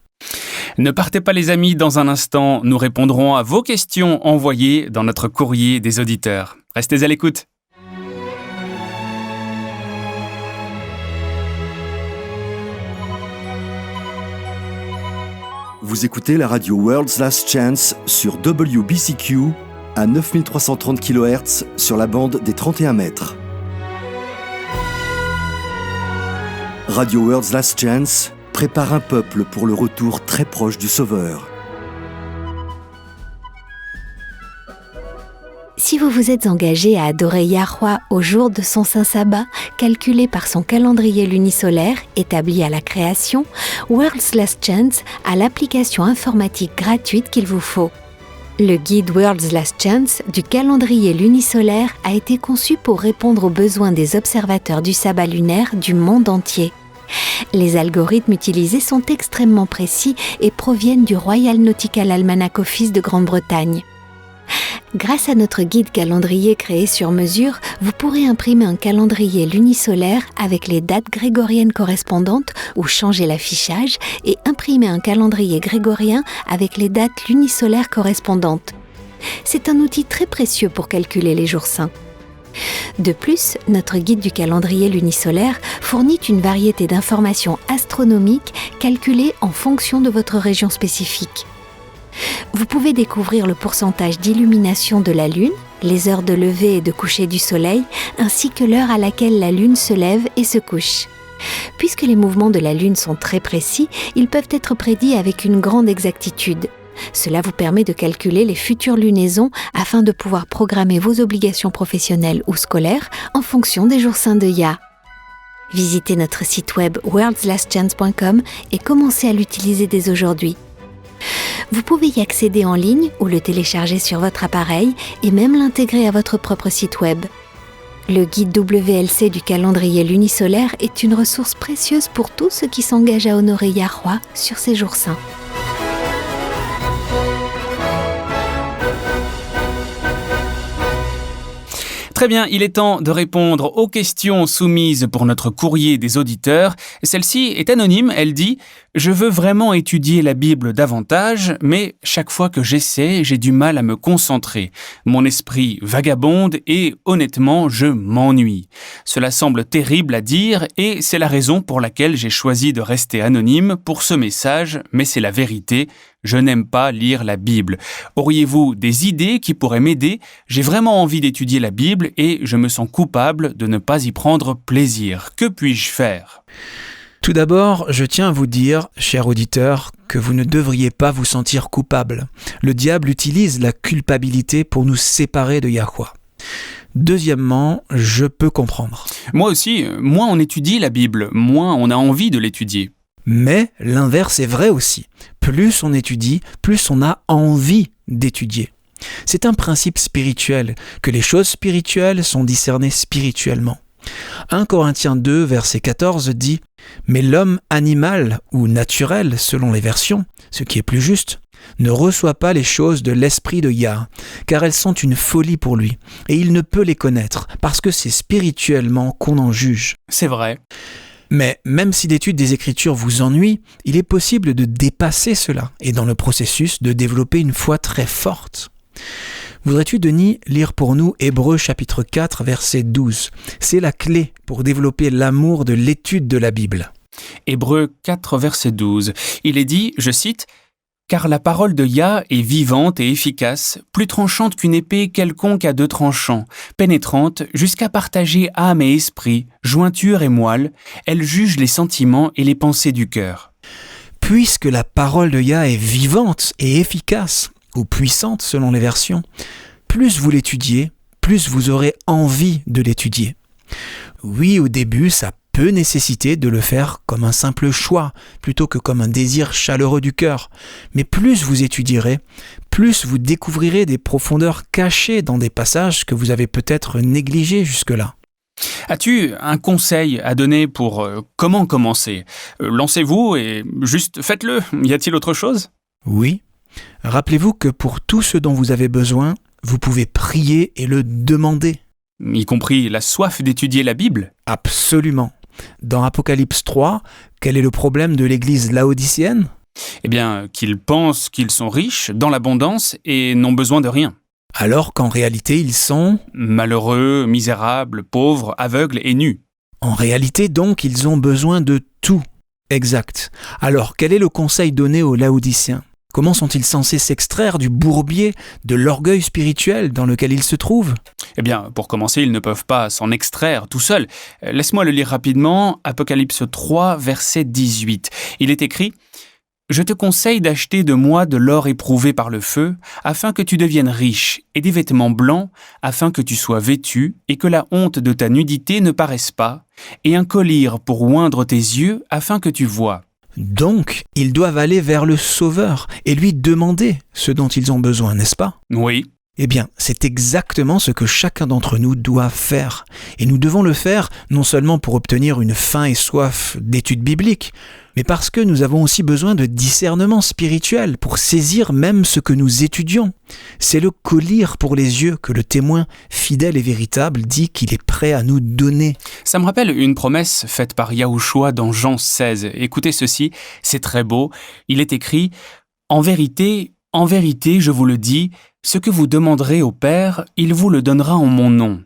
Ne partez pas les amis, dans un instant, nous répondrons à vos questions envoyées dans notre courrier des auditeurs. Restez à l'écoute. Vous écoutez la radio World's Last Chance sur WBCQ à 9330 kHz sur la bande des 31 mètres. Radio World's Last Chance prépare un peuple pour le retour très proche du Sauveur. Si vous vous êtes engagé à adorer Yahuwah au jour de son saint sabbat, calculé par son calendrier lunisolaire établi à la création, World's Last Chance a l'application informatique gratuite qu'il vous faut. Le guide World's Last Chance du calendrier lunisolaire a été conçu pour répondre aux besoins des observateurs du sabbat lunaire du monde entier. Les algorithmes utilisés sont extrêmement précis et proviennent du Royal Nautical Almanac Office de Grande-Bretagne. Grâce à notre guide calendrier créé sur mesure, vous pourrez imprimer un calendrier lunisolaire avec les dates grégoriennes correspondantes ou changer l'affichage et imprimer un calendrier grégorien avec les dates lunisolaires correspondantes. C'est un outil très précieux pour calculer les jours saints. De plus, notre guide du calendrier lunisolaire fournit une variété d'informations astronomiques calculées en fonction de votre région spécifique. Vous pouvez découvrir le pourcentage d'illumination de la Lune, les heures de lever et de coucher du Soleil, ainsi que l'heure à laquelle la Lune se lève et se couche. Puisque les mouvements de la Lune sont très précis, ils peuvent être prédits avec une grande exactitude. Cela vous permet de calculer les futures lunaisons afin de pouvoir programmer vos obligations professionnelles ou scolaires en fonction des jours saints de Yah. Visitez notre site web worldslastchance.com et commencez à l'utiliser dès aujourd'hui. Vous pouvez y accéder en ligne ou le télécharger sur votre appareil et même l'intégrer à votre propre site web. Le guide WLC du calendrier lunisolaire est une ressource précieuse pour tous ceux qui s'engagent à honorer Yahweh sur ces jours saints. Très bien, il est temps de répondre aux questions soumises pour notre courrier des auditeurs. Celle-ci est anonyme, elle dit « Je veux vraiment étudier la Bible davantage, mais chaque fois que j'essaie, j'ai du mal à me concentrer. Mon esprit vagabonde et honnêtement, je m'ennuie. Cela semble terrible à dire et c'est la raison pour laquelle j'ai choisi de rester anonyme pour ce message, mais c'est la vérité. Je n'aime pas lire la Bible. Auriez-vous des idées qui pourraient m'aider ? J'ai vraiment envie d'étudier la Bible et je me sens coupable de ne pas y prendre plaisir. Que puis-je faire ? Tout d'abord, je tiens à vous dire, cher auditeur, que vous ne devriez pas vous sentir coupable. Le diable utilise la culpabilité pour nous séparer de Yahweh. Deuxièmement, je peux comprendre. Moi aussi, moins on étudie la Bible, moins on a envie de l'étudier. Mais l'inverse est vrai aussi. Plus on étudie, plus on a envie d'étudier. C'est un principe spirituel, que les choses spirituelles sont discernées spirituellement. 1 Corinthiens 2, verset 14 dit « Mais l'homme animal ou naturel, selon les versions, ce qui est plus juste, ne reçoit pas les choses de l'esprit de Yah, car elles sont une folie pour lui, et il ne peut les connaître, parce que c'est spirituellement qu'on en juge. » C'est vrai. Mais même si l'étude des Écritures vous ennuie, il est possible de dépasser cela et dans le processus de développer une foi très forte. Voudrais-tu, Denis, lire pour nous Hébreux chapitre 4, verset 12 ? C'est la clé pour développer l'amour de l'étude de la Bible. Hébreux 4, verset 12. Il est dit, je cite, « Car la parole de Yah est vivante et efficace, plus tranchante qu'une épée quelconque à 2 tranchants, pénétrante jusqu'à partager âme et esprit, jointure et moelle, elle juge les sentiments et les pensées du cœur. » Puisque la parole de Yah est vivante et efficace, ou puissante selon les versions, plus vous l'étudiez, plus vous aurez envie de l'étudier. Oui, au début, ça peut nécessiter de le faire comme un simple choix, plutôt que comme un désir chaleureux du cœur. Mais plus vous étudierez, plus vous découvrirez des profondeurs cachées dans des passages que vous avez peut-être négligés jusque-là. As-tu un conseil à donner pour comment commencer ? Lancez-vous et juste faites-le. Y a-t-il autre chose ? Oui. Rappelez-vous que pour tout ce dont vous avez besoin, vous pouvez prier et le demander. Y compris la soif d'étudier la Bible ? Absolument. Dans Apocalypse 3, quel est le problème de l'église laodicienne ? Eh bien, qu'ils pensent qu'ils sont riches, dans l'abondance, et n'ont besoin de rien. Alors qu'en réalité, ils sont malheureux, misérables, pauvres, aveugles et nus. En réalité, donc, ils ont besoin de tout. Exact. Alors, quel est le conseil donné aux Laodiciens ? Comment sont-ils censés s'extraire du bourbier, de l'orgueil spirituel dans lequel ils se trouvent ? Eh bien, pour commencer, ils ne peuvent pas s'en extraire tout seuls. Laisse-moi le lire rapidement. Apocalypse 3, verset 18. Il est écrit « Je te conseille d'acheter de moi de l'or éprouvé par le feu, afin que tu deviennes riche, et des vêtements blancs, afin que tu sois vêtu, et que la honte de ta nudité ne paraisse pas, et un collier pour oindre tes yeux, afin que tu vois. » Donc, ils doivent aller vers le Sauveur et lui demander ce dont ils ont besoin, n'est-ce pas ? Oui. Eh bien, c'est exactement ce que chacun d'entre nous doit faire. Et nous devons le faire non seulement pour obtenir une faim et soif d'études bibliques, mais parce que nous avons aussi besoin de discernement spirituel pour saisir même ce que nous étudions. C'est le collyre pour les yeux que le témoin fidèle et véritable dit qu'il est prêt à nous donner. Ça me rappelle une promesse faite par Yahushua dans Jean 16. Écoutez ceci, c'est très beau. Il est écrit « En vérité, je vous le dis, ce que vous demanderez au Père, il vous le donnera en mon nom.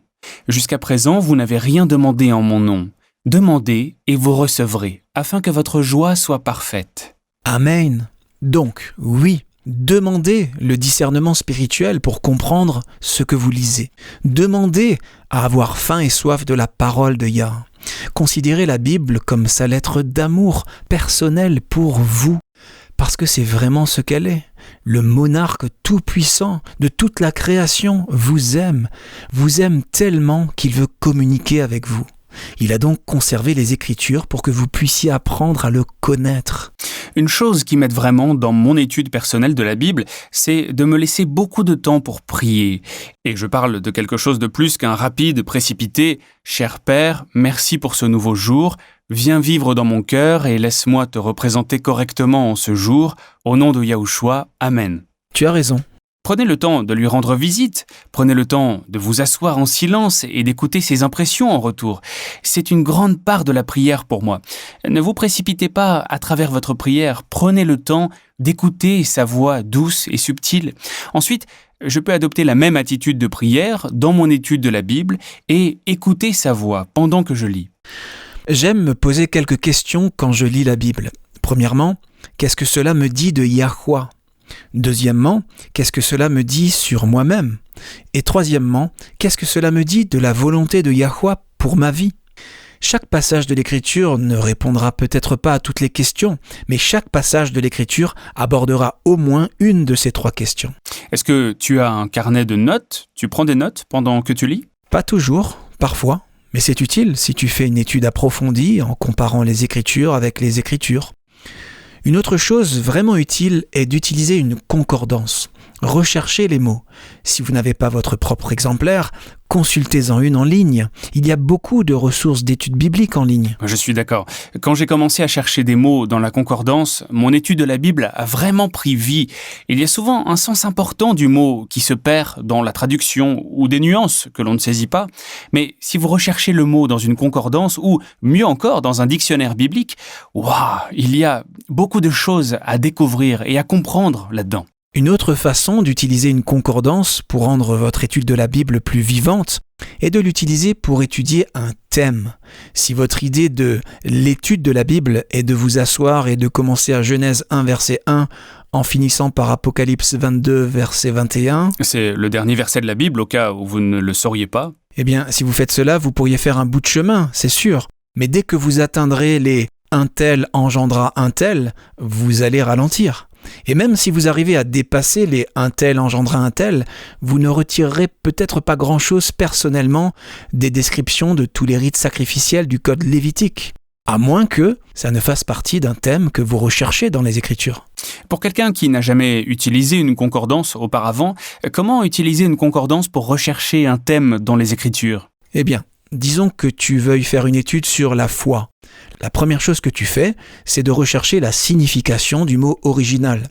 Jusqu'à présent, vous n'avez rien demandé en mon nom. Demandez et vous recevrez, afin que votre joie soit parfaite. » Amen. Donc, oui, demandez le discernement spirituel pour comprendre ce que vous lisez. Demandez à avoir faim et soif de la parole de Yah. Considérez la Bible comme sa lettre d'amour personnelle pour vous, parce que c'est vraiment ce qu'elle est. Le monarque tout-puissant de toute la création vous aime tellement qu'il veut communiquer avec vous. Il a donc conservé les Écritures pour que vous puissiez apprendre à le connaître. Une chose qui m'aide vraiment dans mon étude personnelle de la Bible, c'est de me laisser beaucoup de temps pour prier. Et je parle de quelque chose de plus qu'un rapide, précipité « Cher Père, merci pour ce nouveau jour. Viens vivre dans mon cœur et laisse-moi te représenter correctement en ce jour. Au nom de Yahushua, Amen. » Tu as raison. Prenez le temps de lui rendre visite, prenez le temps de vous asseoir en silence et d'écouter ses impressions en retour. C'est une grande part de la prière pour moi. Ne vous précipitez pas à travers votre prière, prenez le temps d'écouter sa voix douce et subtile. Ensuite, je peux adopter la même attitude de prière dans mon étude de la Bible et écouter sa voix pendant que je lis. J'aime me poser quelques questions quand je lis la Bible. Premièrement, qu'est-ce que cela me dit de Yahuwah ? Deuxièmement, qu'est-ce que cela me dit sur moi-même ? Et troisièmement, qu'est-ce que cela me dit de la volonté de Yahuwah pour ma vie ? Chaque passage de l'Écriture ne répondra peut-être pas à toutes les questions, mais chaque passage de l'Écriture abordera au moins une de ces trois questions. Est-ce que tu as un carnet de notes ? Tu prends des notes pendant que tu lis ? Pas toujours, parfois, mais c'est utile si tu fais une étude approfondie en comparant les Écritures avec les Écritures. Une autre chose vraiment utile est d'utiliser une concordance. Recherchez les mots. Si vous n'avez pas votre propre exemplaire, consultez-en une en ligne. Il y a beaucoup de ressources d'études bibliques en ligne. Je suis d'accord. Quand j'ai commencé à chercher des mots dans la concordance, mon étude de la Bible a vraiment pris vie. Il y a souvent un sens important du mot qui se perd dans la traduction ou des nuances que l'on ne saisit pas. Mais si vous recherchez le mot dans une concordance ou, mieux encore, dans un dictionnaire biblique, il y a beaucoup de choses à découvrir et à comprendre là-dedans. Une autre façon d'utiliser une concordance pour rendre votre étude de la Bible plus vivante est de l'utiliser pour étudier un thème. Si votre idée de l'étude de la Bible est de vous asseoir et de commencer à Genèse 1, verset 1, en finissant par Apocalypse 22, verset 21... C'est le dernier verset de la Bible au cas où vous ne le sauriez pas. Eh bien, si vous faites cela, vous pourriez faire un bout de chemin, c'est sûr. Mais dès que vous atteindrez les « un tel engendra un tel », vous allez ralentir. Et même si vous arrivez à dépasser les « un tel engendra un tel », vous ne retirerez peut-être pas grand-chose personnellement des descriptions de tous les rites sacrificiels du code lévitique, à moins que ça ne fasse partie d'un thème que vous recherchez dans les Écritures. Pour quelqu'un qui n'a jamais utilisé une concordance auparavant, comment utiliser une concordance pour rechercher un thème dans les Écritures ? Eh bien, disons que tu veuilles faire une étude sur la foi. La première chose que tu fais, c'est de rechercher la signification du mot original.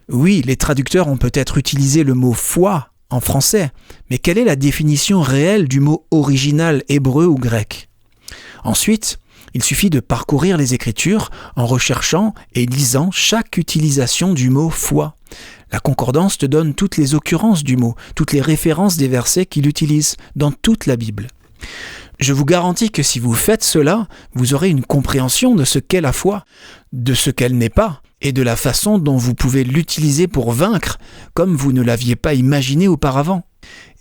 Oui, les traducteurs ont peut-être utilisé le mot « foi » en français, mais quelle est la définition réelle du mot original hébreu ou grec ? Ensuite, il suffit de parcourir les Écritures en recherchant et lisant chaque utilisation du mot « foi ». La concordance te donne toutes les occurrences du mot, toutes les références des versets qu'il utilise dans toute la Bible. Je vous garantis que si vous faites cela, vous aurez une compréhension de ce qu'est la foi, de ce qu'elle n'est pas, et de la façon dont vous pouvez l'utiliser pour vaincre, comme vous ne l'aviez pas imaginé auparavant.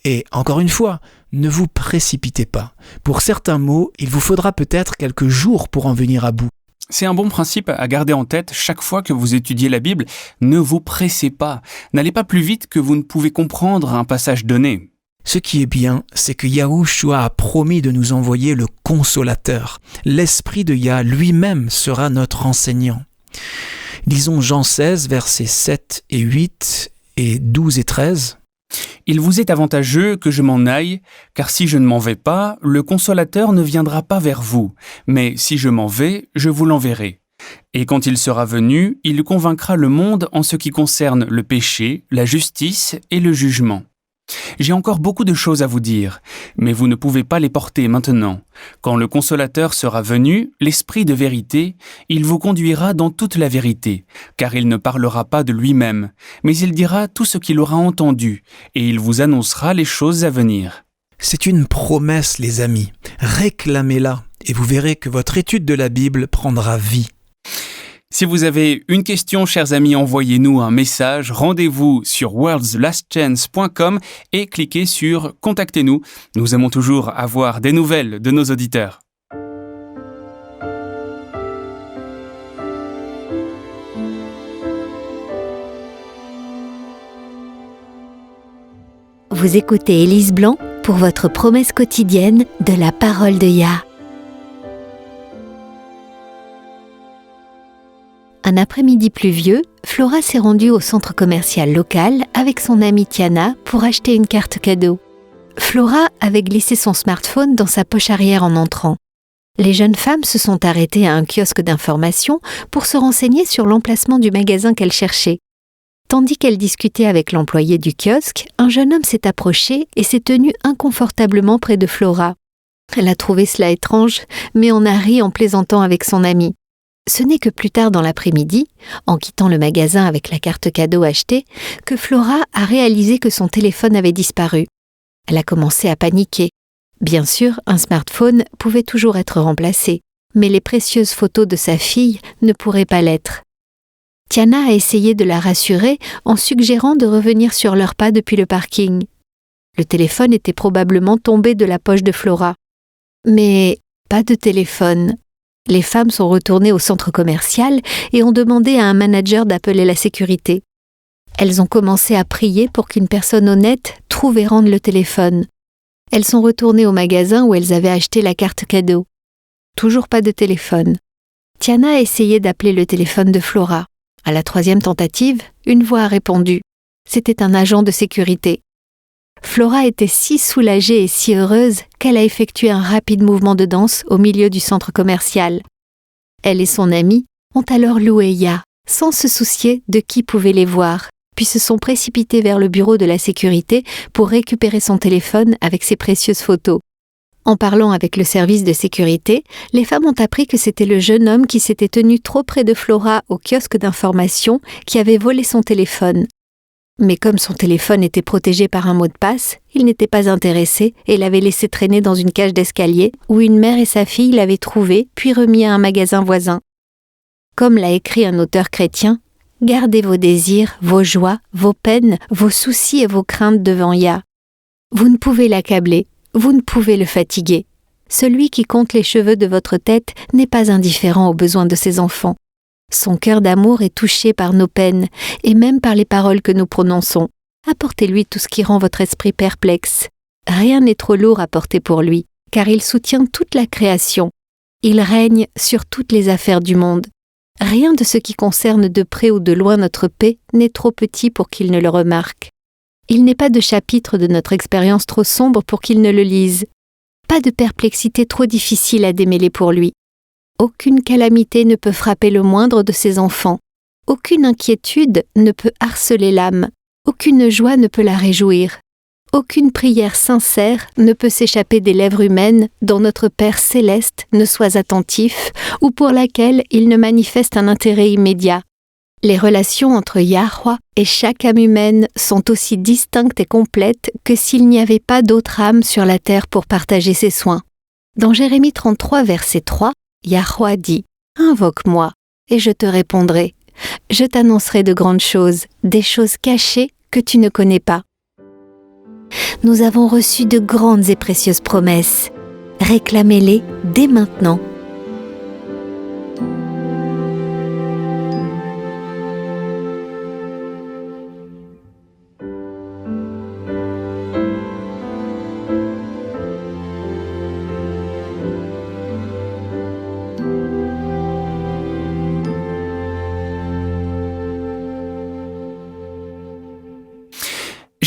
Et encore une fois, ne vous précipitez pas. Pour certains mots, il vous faudra peut-être quelques jours pour en venir à bout. C'est un bon principe à garder en tête chaque fois que vous étudiez la Bible. Ne vous pressez pas. N'allez pas plus vite que vous ne pouvez comprendre un passage donné. Ce qui est bien, c'est que Yahushua a promis de nous envoyer le Consolateur. L'Esprit de Yah lui-même sera notre enseignant. Lisons Jean 16, versets 7 et 8 et 12 et 13. Il vous est avantageux que je m'en aille, car si je ne m'en vais pas, le consolateur ne viendra pas vers vous, mais si je m'en vais, je vous l'enverrai. Et quand il sera venu, il convaincra le monde en ce qui concerne le péché, la justice et le jugement. J'ai encore beaucoup de choses à vous dire, mais vous ne pouvez pas les porter maintenant. Quand le Consolateur sera venu, l'Esprit de vérité, il vous conduira dans toute la vérité, car il ne parlera pas de lui-même, mais il dira tout ce qu'il aura entendu, et il vous annoncera les choses à venir. C'est une promesse, les amis. Réclamez-la, et vous verrez que votre étude de la Bible prendra vie. Si vous avez une question, chers amis, envoyez-nous un message. Rendez-vous sur worldslastchance.com et cliquez sur « Contactez-nous ». Nous aimons toujours avoir des nouvelles de nos auditeurs. Vous écoutez Élise Blanc pour votre promesse quotidienne de la parole de Yah. Un après-midi pluvieux, Flora s'est rendue au centre commercial local avec son amie Tiana pour acheter une carte cadeau. Flora avait glissé son smartphone dans sa poche arrière en entrant. Les jeunes femmes se sont arrêtées à un kiosque d'information pour se renseigner sur l'emplacement du magasin qu'elles cherchaient. Tandis qu'elle discutait avec l'employé du kiosque, un jeune homme s'est approché et s'est tenu inconfortablement près de Flora. Elle a trouvé cela étrange, mais en a ri en plaisantant avec son amie. Ce n'est que plus tard dans l'après-midi, en quittant le magasin avec la carte cadeau achetée, que Flora a réalisé que son téléphone avait disparu. Elle a commencé à paniquer. Bien sûr, un smartphone pouvait toujours être remplacé, mais les précieuses photos de sa fille ne pourraient pas l'être. Tiana a essayé de la rassurer en suggérant de revenir sur leurs pas depuis le parking. Le téléphone était probablement tombé de la poche de Flora. Mais pas de téléphone. Les femmes sont retournées au centre commercial et ont demandé à un manager d'appeler la sécurité. Elles ont commencé à prier pour qu'une personne honnête trouve et rende le téléphone. Elles sont retournées au magasin où elles avaient acheté la carte cadeau. Toujours pas de téléphone. Tiana a essayé d'appeler le téléphone de Flora. À la 3e tentative, une voix a répondu. C'était un agent de sécurité. Flora était si soulagée et si heureuse qu'elle a effectué un rapide mouvement de danse au milieu du centre commercial. Elle et son amie ont alors loué Yah, sans se soucier de qui pouvait les voir, puis se sont précipitées vers le bureau de la sécurité pour récupérer son téléphone avec ses précieuses photos. En parlant avec le service de sécurité, les femmes ont appris que c'était le jeune homme qui s'était tenu trop près de Flora au kiosque d'information qui avait volé son téléphone. Mais comme son téléphone était protégé par un mot de passe, il n'était pas intéressé et l'avait laissé traîner dans une cage d'escalier où une mère et sa fille l'avaient trouvé puis remis à un magasin voisin. Comme l'a écrit un auteur chrétien, « Gardez vos désirs, vos joies, vos peines, vos soucis et vos craintes devant Yah. Vous ne pouvez l'accabler, vous ne pouvez le fatiguer. Celui qui compte les cheveux de votre tête n'est pas indifférent aux besoins de ses enfants. Son cœur d'amour est touché par nos peines et même par les paroles que nous prononçons. Apportez-lui tout ce qui rend votre esprit perplexe. Rien n'est trop lourd à porter pour lui, car il soutient toute la création. Il règne sur toutes les affaires du monde. Rien de ce qui concerne de près ou de loin notre paix n'est trop petit pour qu'il ne le remarque. Il n'est pas de chapitre de notre expérience trop sombre pour qu'il ne le lise. Pas de perplexité trop difficile à démêler pour lui. Aucune calamité ne peut frapper le moindre de ses enfants. Aucune inquiétude ne peut harceler l'âme. Aucune joie ne peut la réjouir. Aucune prière sincère ne peut s'échapper des lèvres humaines dont notre Père céleste ne soit attentif ou pour laquelle il ne manifeste un intérêt immédiat. Les relations entre Yahweh et chaque âme humaine sont aussi distinctes et complètes que s'il n'y avait pas d'autre âme sur la terre pour partager ses soins. Dans Jérémie 33, verset 3, Yahweh dit « Invoque-moi, et je te répondrai. Je t'annoncerai de grandes choses, des choses cachées que tu ne connais pas. » Nous avons reçu de grandes et précieuses promesses. Réclamez-les dès maintenant.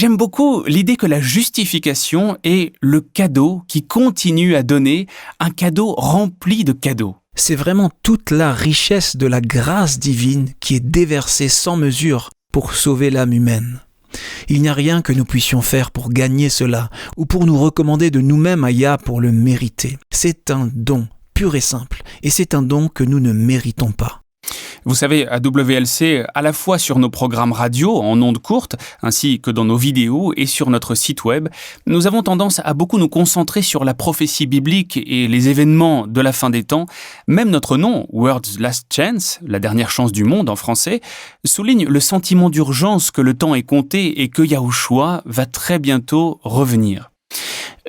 J'aime beaucoup l'idée que la justification est le cadeau qui continue à donner, un cadeau rempli de cadeaux. C'est vraiment toute la richesse de la grâce divine qui est déversée sans mesure pour sauver l'âme humaine. Il n'y a rien que nous puissions faire pour gagner cela ou pour nous recommander de nous-mêmes à Yah pour le mériter. C'est un don pur et simple et c'est un don que nous ne méritons pas. Vous savez, à WLC, à la fois sur nos programmes radio en ondes courtes, ainsi que dans nos vidéos et sur notre site web, nous avons tendance à beaucoup nous concentrer sur la prophétie biblique et les événements de la fin des temps. Même notre nom, World's Last Chance, la dernière chance du monde en français, souligne le sentiment d'urgence que le temps est compté et que Yahushua va très bientôt revenir.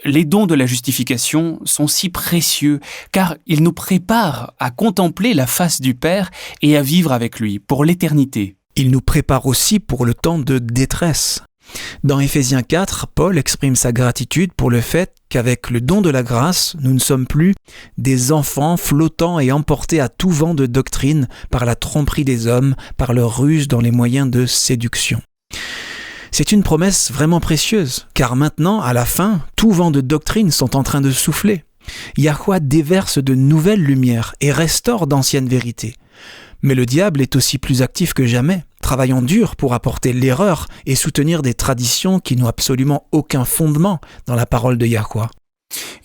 Les dons de la justification sont si précieux car ils nous préparent à contempler la face du Père et à vivre avec lui pour l'éternité. Ils nous préparent aussi pour le temps de détresse. Dans Éphésiens 4, Paul exprime sa gratitude pour le fait qu'avec le don de la grâce, nous ne sommes plus des enfants flottant et emportés à tout vent de doctrine par la tromperie des hommes, par leur ruse dans les moyens de séduction. C'est une promesse vraiment précieuse, car maintenant, à la fin, tout vent de doctrine sont en train de souffler. Yahuwah déverse de nouvelles lumières et restaure d'anciennes vérités. Mais le diable est aussi plus actif que jamais, travaillant dur pour apporter l'erreur et soutenir des traditions qui n'ont absolument aucun fondement dans la parole de Yahuwah.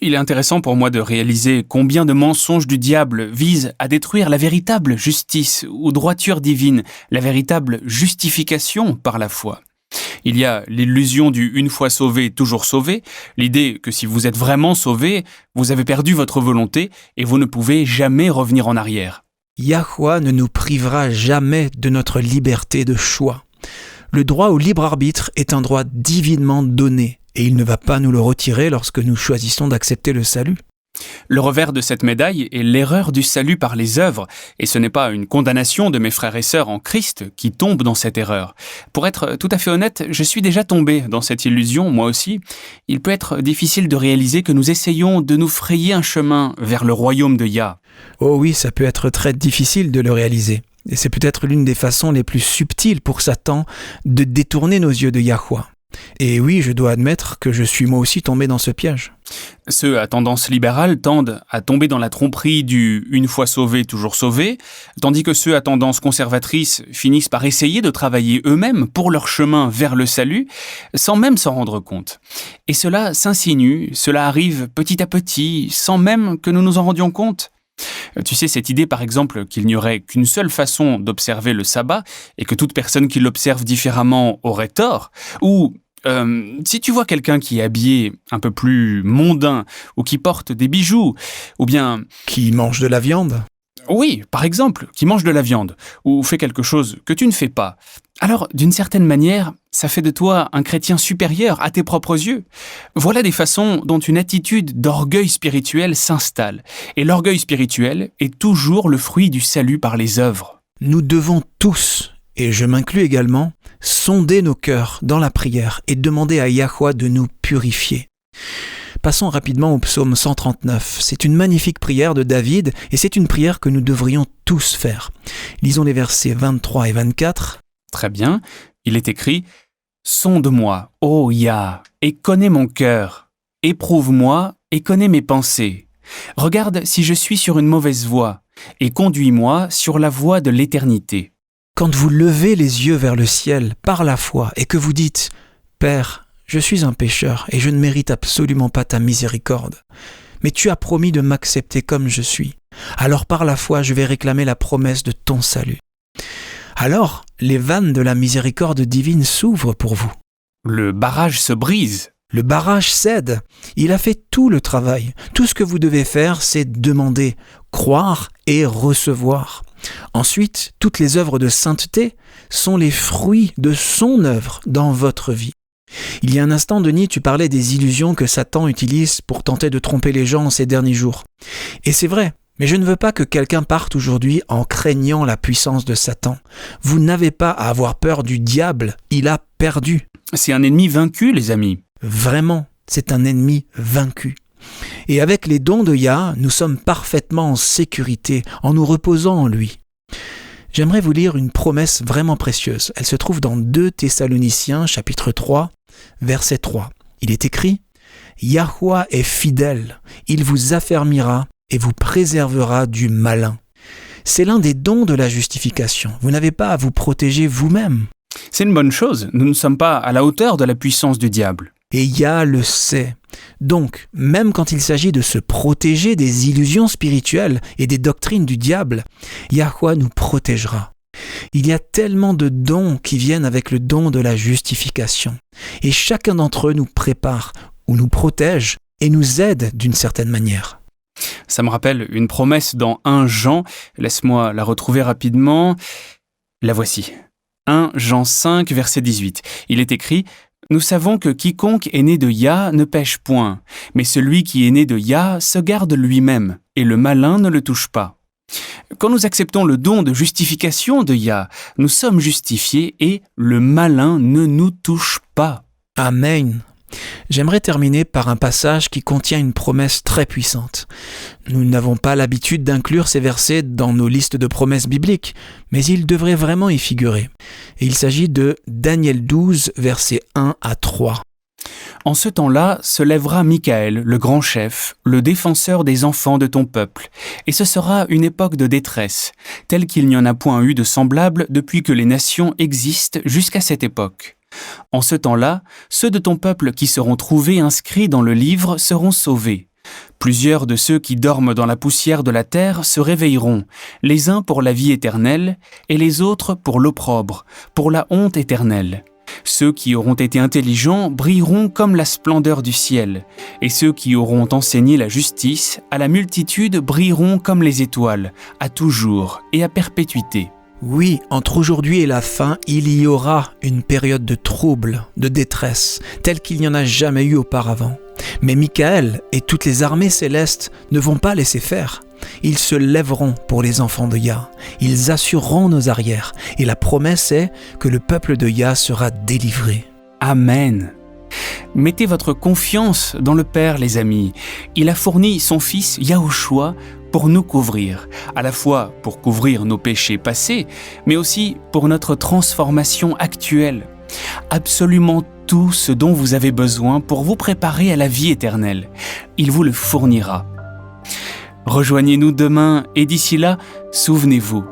Il est intéressant pour moi de réaliser combien de mensonges du diable visent à détruire la véritable justice ou droiture divine, la véritable justification par la foi. Il y a l'illusion du « une fois sauvé, toujours sauvé », l'idée que si vous êtes vraiment sauvé, vous avez perdu votre volonté et vous ne pouvez jamais revenir en arrière. Yahuwah ne nous privera jamais de notre liberté de choix. Le droit au libre arbitre est un droit divinement donné et il ne va pas nous le retirer lorsque nous choisissons d'accepter le salut. Le revers de cette médaille est l'erreur du salut par les œuvres, et ce n'est pas une condamnation de mes frères et sœurs en Christ qui tombent dans cette erreur. Pour être tout à fait honnête, je suis déjà tombé dans cette illusion, moi aussi. Il peut être difficile de réaliser que nous essayons de nous frayer un chemin vers le royaume de Yah. Oh oui, ça peut être très difficile de le réaliser. Et c'est peut-être l'une des façons les plus subtiles pour Satan de détourner nos yeux de Yahuwah. Et oui, je dois admettre que je suis moi aussi tombé dans ce piège. Ceux à tendance libérale tendent à tomber dans la tromperie du « une fois sauvé, toujours sauvé », tandis que ceux à tendance conservatrice finissent par essayer de travailler eux-mêmes pour leur chemin vers le salut, sans même s'en rendre compte. Et cela s'insinue, cela arrive petit à petit, sans même que nous nous en rendions compte. Tu sais, cette idée par exemple qu'il n'y aurait qu'une seule façon d'observer le sabbat et que toute personne qui l'observe différemment aurait tort, ou si tu vois quelqu'un qui est habillé un peu plus mondain ou qui porte des bijoux, ou bien... Qui mange de la viande ? Oui, par exemple, qui mange de la viande, ou fait quelque chose que tu ne fais pas. Alors, d'une certaine manière, ça fait de toi un chrétien supérieur à tes propres yeux. Voilà des façons dont une attitude d'orgueil spirituel s'installe. Et l'orgueil spirituel est toujours le fruit du salut par les œuvres. Nous devons tous, et je m'inclus également, sonder nos cœurs dans la prière et demander à Yahuwah de nous purifier. Passons rapidement au psaume 139. C'est une magnifique prière de David et c'est une prière que nous devrions tous faire. Lisons les versets 23 et 24. Très bien, il est écrit « Sonde-moi, ô Yah, et connais mon cœur. Éprouve-moi et connais mes pensées. Regarde si je suis sur une mauvaise voie, et conduis-moi sur la voie de l'éternité. » Quand vous levez les yeux vers le ciel par la foi et que vous dites « Père, je suis un pécheur et je ne mérite absolument pas ta miséricorde, mais tu as promis de m'accepter comme je suis. Alors par la foi, je vais réclamer la promesse de ton salut. » Alors, les vannes de la miséricorde divine s'ouvrent pour vous. Le barrage se brise. Le barrage cède. Il a fait tout le travail. Tout ce que vous devez faire, c'est demander, croire et recevoir. Ensuite, toutes les œuvres de sainteté sont les fruits de son œuvre dans votre vie. Il y a un instant, Denis, tu parlais des illusions que Satan utilise pour tenter de tromper les gens en ces derniers jours. Et c'est vrai, mais je ne veux pas que quelqu'un parte aujourd'hui en craignant la puissance de Satan. Vous n'avez pas à avoir peur du diable, il a perdu. C'est un ennemi vaincu, les amis. Vraiment, c'est un ennemi vaincu. Et avec les dons de Yah, nous sommes parfaitement en sécurité, en nous reposant en lui. J'aimerais vous lire une promesse vraiment précieuse. Elle se trouve dans 2 Thessaloniciens, chapitre 3, verset 3. Il est écrit « Yahweh est fidèle, il vous affermira et vous préservera du malin. » C'est l'un des dons de la justification. Vous n'avez pas à vous protéger vous-même. C'est une bonne chose, nous ne sommes pas à la hauteur de la puissance du diable. Et Yah le sait. Donc, même quand il s'agit de se protéger des illusions spirituelles et des doctrines du diable, Yahweh nous protégera. Il y a tellement de dons qui viennent avec le don de la justification. Et chacun d'entre eux nous prépare ou nous protège et nous aide d'une certaine manière. Ça me rappelle une promesse dans 1 Jean. Laisse-moi la retrouver rapidement. La voici. 1 Jean 5, verset 18. Il est écrit « Nous savons que quiconque est né de Yah ne pêche point, mais celui qui est né de Yah se garde lui-même, et le malin ne le touche pas. » Quand nous acceptons le don de justification de Yah, nous sommes justifiés et le malin ne nous touche pas. Amen. J'aimerais terminer par un passage qui contient une promesse très puissante. Nous n'avons pas l'habitude d'inclure ces versets dans nos listes de promesses bibliques, mais ils devraient vraiment y figurer. Et il s'agit de Daniel 12, versets 1 à 3. En ce temps-là se lèvera Michaël, le grand chef, le défenseur des enfants de ton peuple, et ce sera une époque de détresse, telle qu'il n'y en a point eu de semblable depuis que les nations existent jusqu'à cette époque. En ce temps-là, ceux de ton peuple qui seront trouvés inscrits dans le livre seront sauvés. Plusieurs de ceux qui dorment dans la poussière de la terre se réveilleront, les uns pour la vie éternelle, et les autres pour l'opprobre, pour la honte éternelle. Ceux qui auront été intelligents brilleront comme la splendeur du ciel, et ceux qui auront enseigné la justice à la multitude brilleront comme les étoiles, à toujours et à perpétuité. Oui, entre aujourd'hui et la fin, il y aura une période de trouble, de détresse, telle qu'il n'y en a jamais eu auparavant. Mais Michaël et toutes les armées célestes ne vont pas laisser faire. Ils se lèveront pour les enfants de Yah. Ils assureront nos arrières. Et la promesse est que le peuple de Yah sera délivré. Amen. Mettez votre confiance dans le Père, les amis. Il a fourni son Fils Yahushua pour nous couvrir, à la fois pour couvrir nos péchés passés, mais aussi pour notre transformation actuelle. Absolument tout ce dont vous avez besoin pour vous préparer à la vie éternelle. Il vous le fournira. Rejoignez-nous demain et d'ici là, souvenez-vous,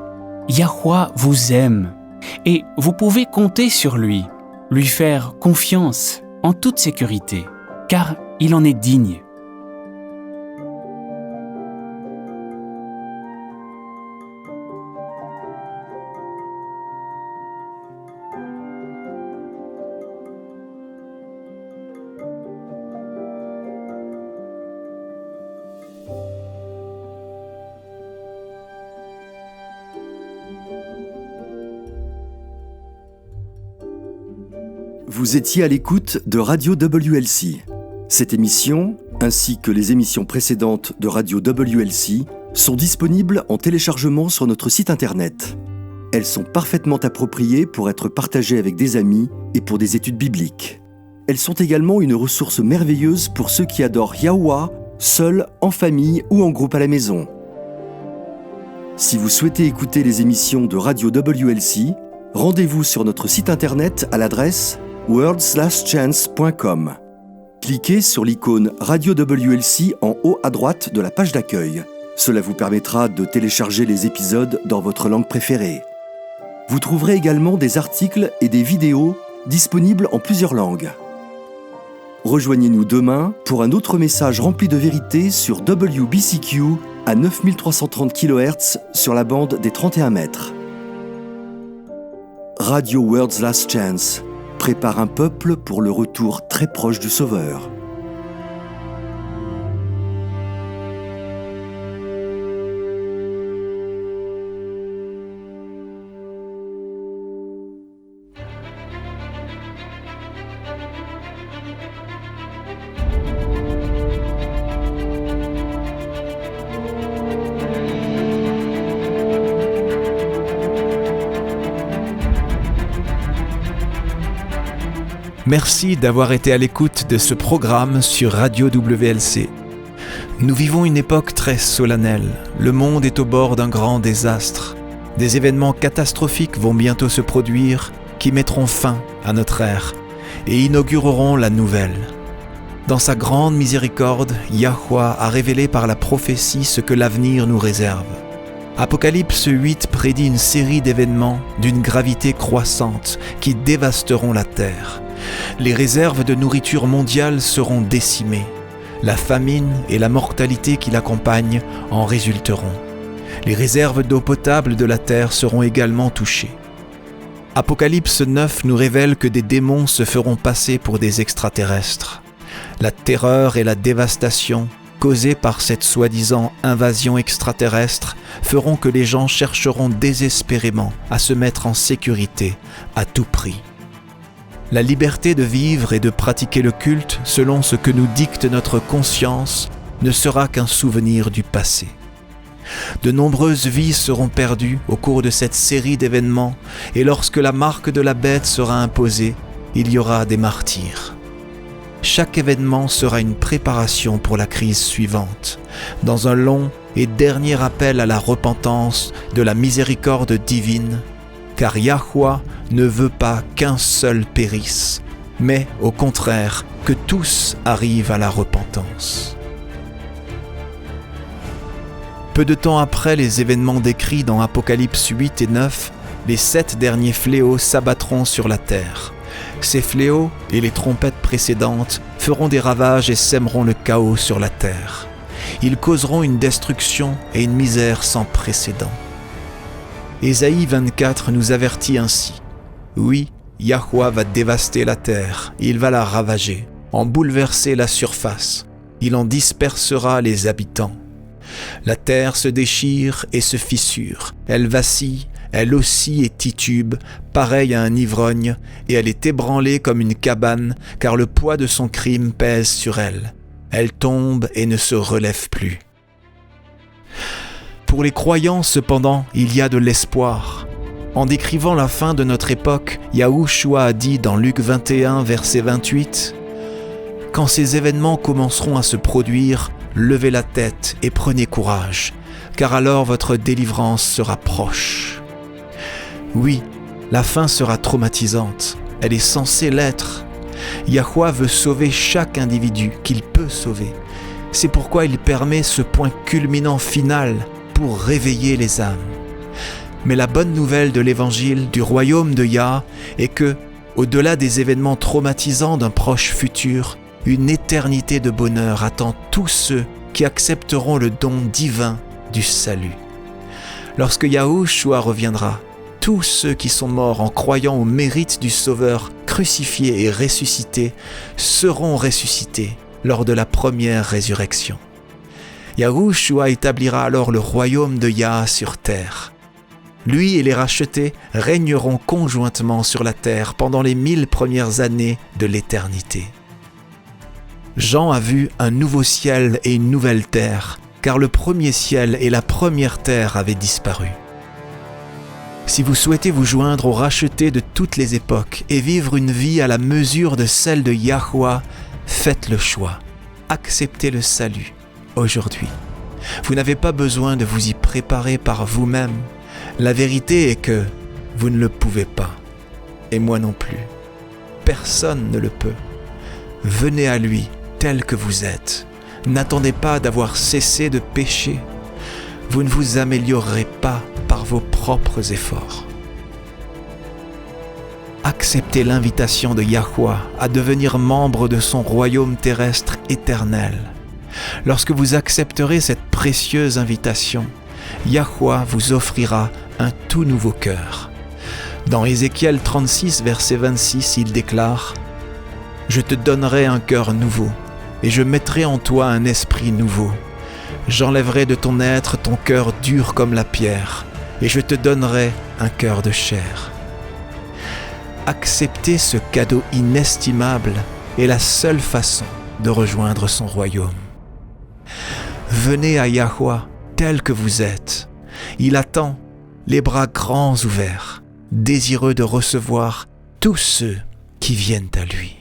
Yahweh vous aime et vous pouvez compter sur lui, lui faire confiance en toute sécurité, car il en est digne. Vous étiez à l'écoute de Radio WLC. Cette émission, ainsi que les émissions précédentes de Radio WLC, sont disponibles en téléchargement sur notre site internet. Elles sont parfaitement appropriées pour être partagées avec des amis et pour des études bibliques. Elles sont également une ressource merveilleuse pour ceux qui adorent Yahweh, seuls, en famille ou en groupe à la maison. Si vous souhaitez écouter les émissions de Radio WLC, rendez-vous sur notre site internet à l'adresse worldslastchance.com. Cliquez sur l'icône Radio WLC en haut à droite de la page d'accueil. Cela vous permettra de télécharger les épisodes dans votre langue préférée. Vous trouverez également des articles et des vidéos disponibles en plusieurs langues. Rejoignez-nous demain pour un autre message rempli de vérité sur WBCQ à 9330 kHz sur la bande des 31 mètres. Radio World's Last Chance prépare un peuple pour le retour très proche du Sauveur. Merci d'avoir été à l'écoute de ce programme sur Radio WLC. Nous vivons une époque très solennelle. Le monde est au bord d'un grand désastre. Des événements catastrophiques vont bientôt se produire qui mettront fin à notre ère. et inaugureront la nouvelle. Dans sa grande miséricorde, Yahweh a révélé par la prophétie ce que l'avenir nous réserve. Apocalypse 8 prédit une série d'événements d'une gravité croissante qui dévasteront la terre. Les réserves de nourriture mondiale seront décimées. La famine et la mortalité qui l'accompagnent en résulteront. Les réserves d'eau potable de la terre seront également touchées. Apocalypse 9 nous révèle que des démons se feront passer pour des extraterrestres. La terreur et la dévastation causées par cette soi-disant invasion extraterrestre feront que les gens chercheront désespérément à se mettre en sécurité à tout prix. La liberté de vivre et de pratiquer le culte selon ce que nous dicte notre conscience ne sera qu'un souvenir du passé. De nombreuses vies seront perdues au cours de cette série d'événements et lorsque la marque de la bête sera imposée, il y aura des martyrs. Chaque événement sera une préparation pour la crise suivante, dans un long et dernier appel à la repentance de la miséricorde divine, car Yahweh ne veut pas qu'un seul périsse, mais au contraire que tous arrivent à la repentance. Peu de temps après les événements décrits dans Apocalypse 8 et 9, les 7 derniers fléaux s'abattront sur la terre. Ces fléaux et les trompettes précédentes feront des ravages et sèmeront le chaos sur la terre. Ils causeront une destruction et une misère sans précédent. Ésaïe 24 nous avertit ainsi. Oui, Yahweh va dévaster la terre, il va la ravager, en bouleverser la surface, il en dispersera les habitants. La terre se déchire et se fissure, elle vacille, elle oscille et titube, pareille à un ivrogne, et elle est ébranlée comme une cabane, car le poids de son crime pèse sur elle. Elle tombe et ne se relève plus. Pour les croyants, cependant, il y a de l'espoir. En décrivant la fin de notre époque, Yahushua a dit dans Luc 21, verset 28, « Quand ces événements commenceront à se produire, levez la tête et prenez courage, car alors votre délivrance sera proche. » Oui, la fin sera traumatisante, elle est censée l'être. Yahweh veut sauver chaque individu qu'il peut sauver. C'est pourquoi il permet ce point culminant final pour réveiller les âmes. Mais la bonne nouvelle de l'évangile du royaume de Yah est que, au-delà des événements traumatisants d'un proche futur, une éternité de bonheur attend tous ceux qui accepteront le don divin du salut. Lorsque Yahushua reviendra, tous ceux qui sont morts en croyant au mérite du Sauveur crucifié et ressuscité seront ressuscités lors de la première résurrection. Yahushua établira alors le royaume de Yah sur terre. Lui et les rachetés régneront conjointement sur la terre pendant les 1000 premières années de l'éternité. Jean a vu un nouveau ciel et une nouvelle terre, car le premier ciel et la première terre avaient disparu. Si vous souhaitez vous joindre aux rachetés de toutes les époques et vivre une vie à la mesure de celle de Yahweh, faites le choix. Acceptez le salut aujourd'hui. Vous n'avez pas besoin de vous y préparer par vous-même. La vérité est que vous ne le pouvez pas. Et moi non plus. Personne ne le peut. Venez à lui tel que vous êtes. N'attendez pas d'avoir cessé de pécher. Vous ne vous améliorerez pas par vos propres efforts. Acceptez l'invitation de Yahweh à devenir membre de son royaume terrestre éternel. Lorsque vous accepterez cette précieuse invitation, Yahweh vous offrira un tout nouveau cœur. Dans Ézéchiel 36, verset 26, il déclare « Je te donnerai un cœur nouveau, et je mettrai en toi un esprit nouveau. J'enlèverai de ton être ton cœur dur comme la pierre, et je te donnerai un cœur de chair. » Accepter ce cadeau inestimable est la seule façon de rejoindre son royaume. Venez à Yahweh tel que vous êtes. Il attend, les bras grands ouverts, désireux de recevoir tous ceux qui viennent à lui.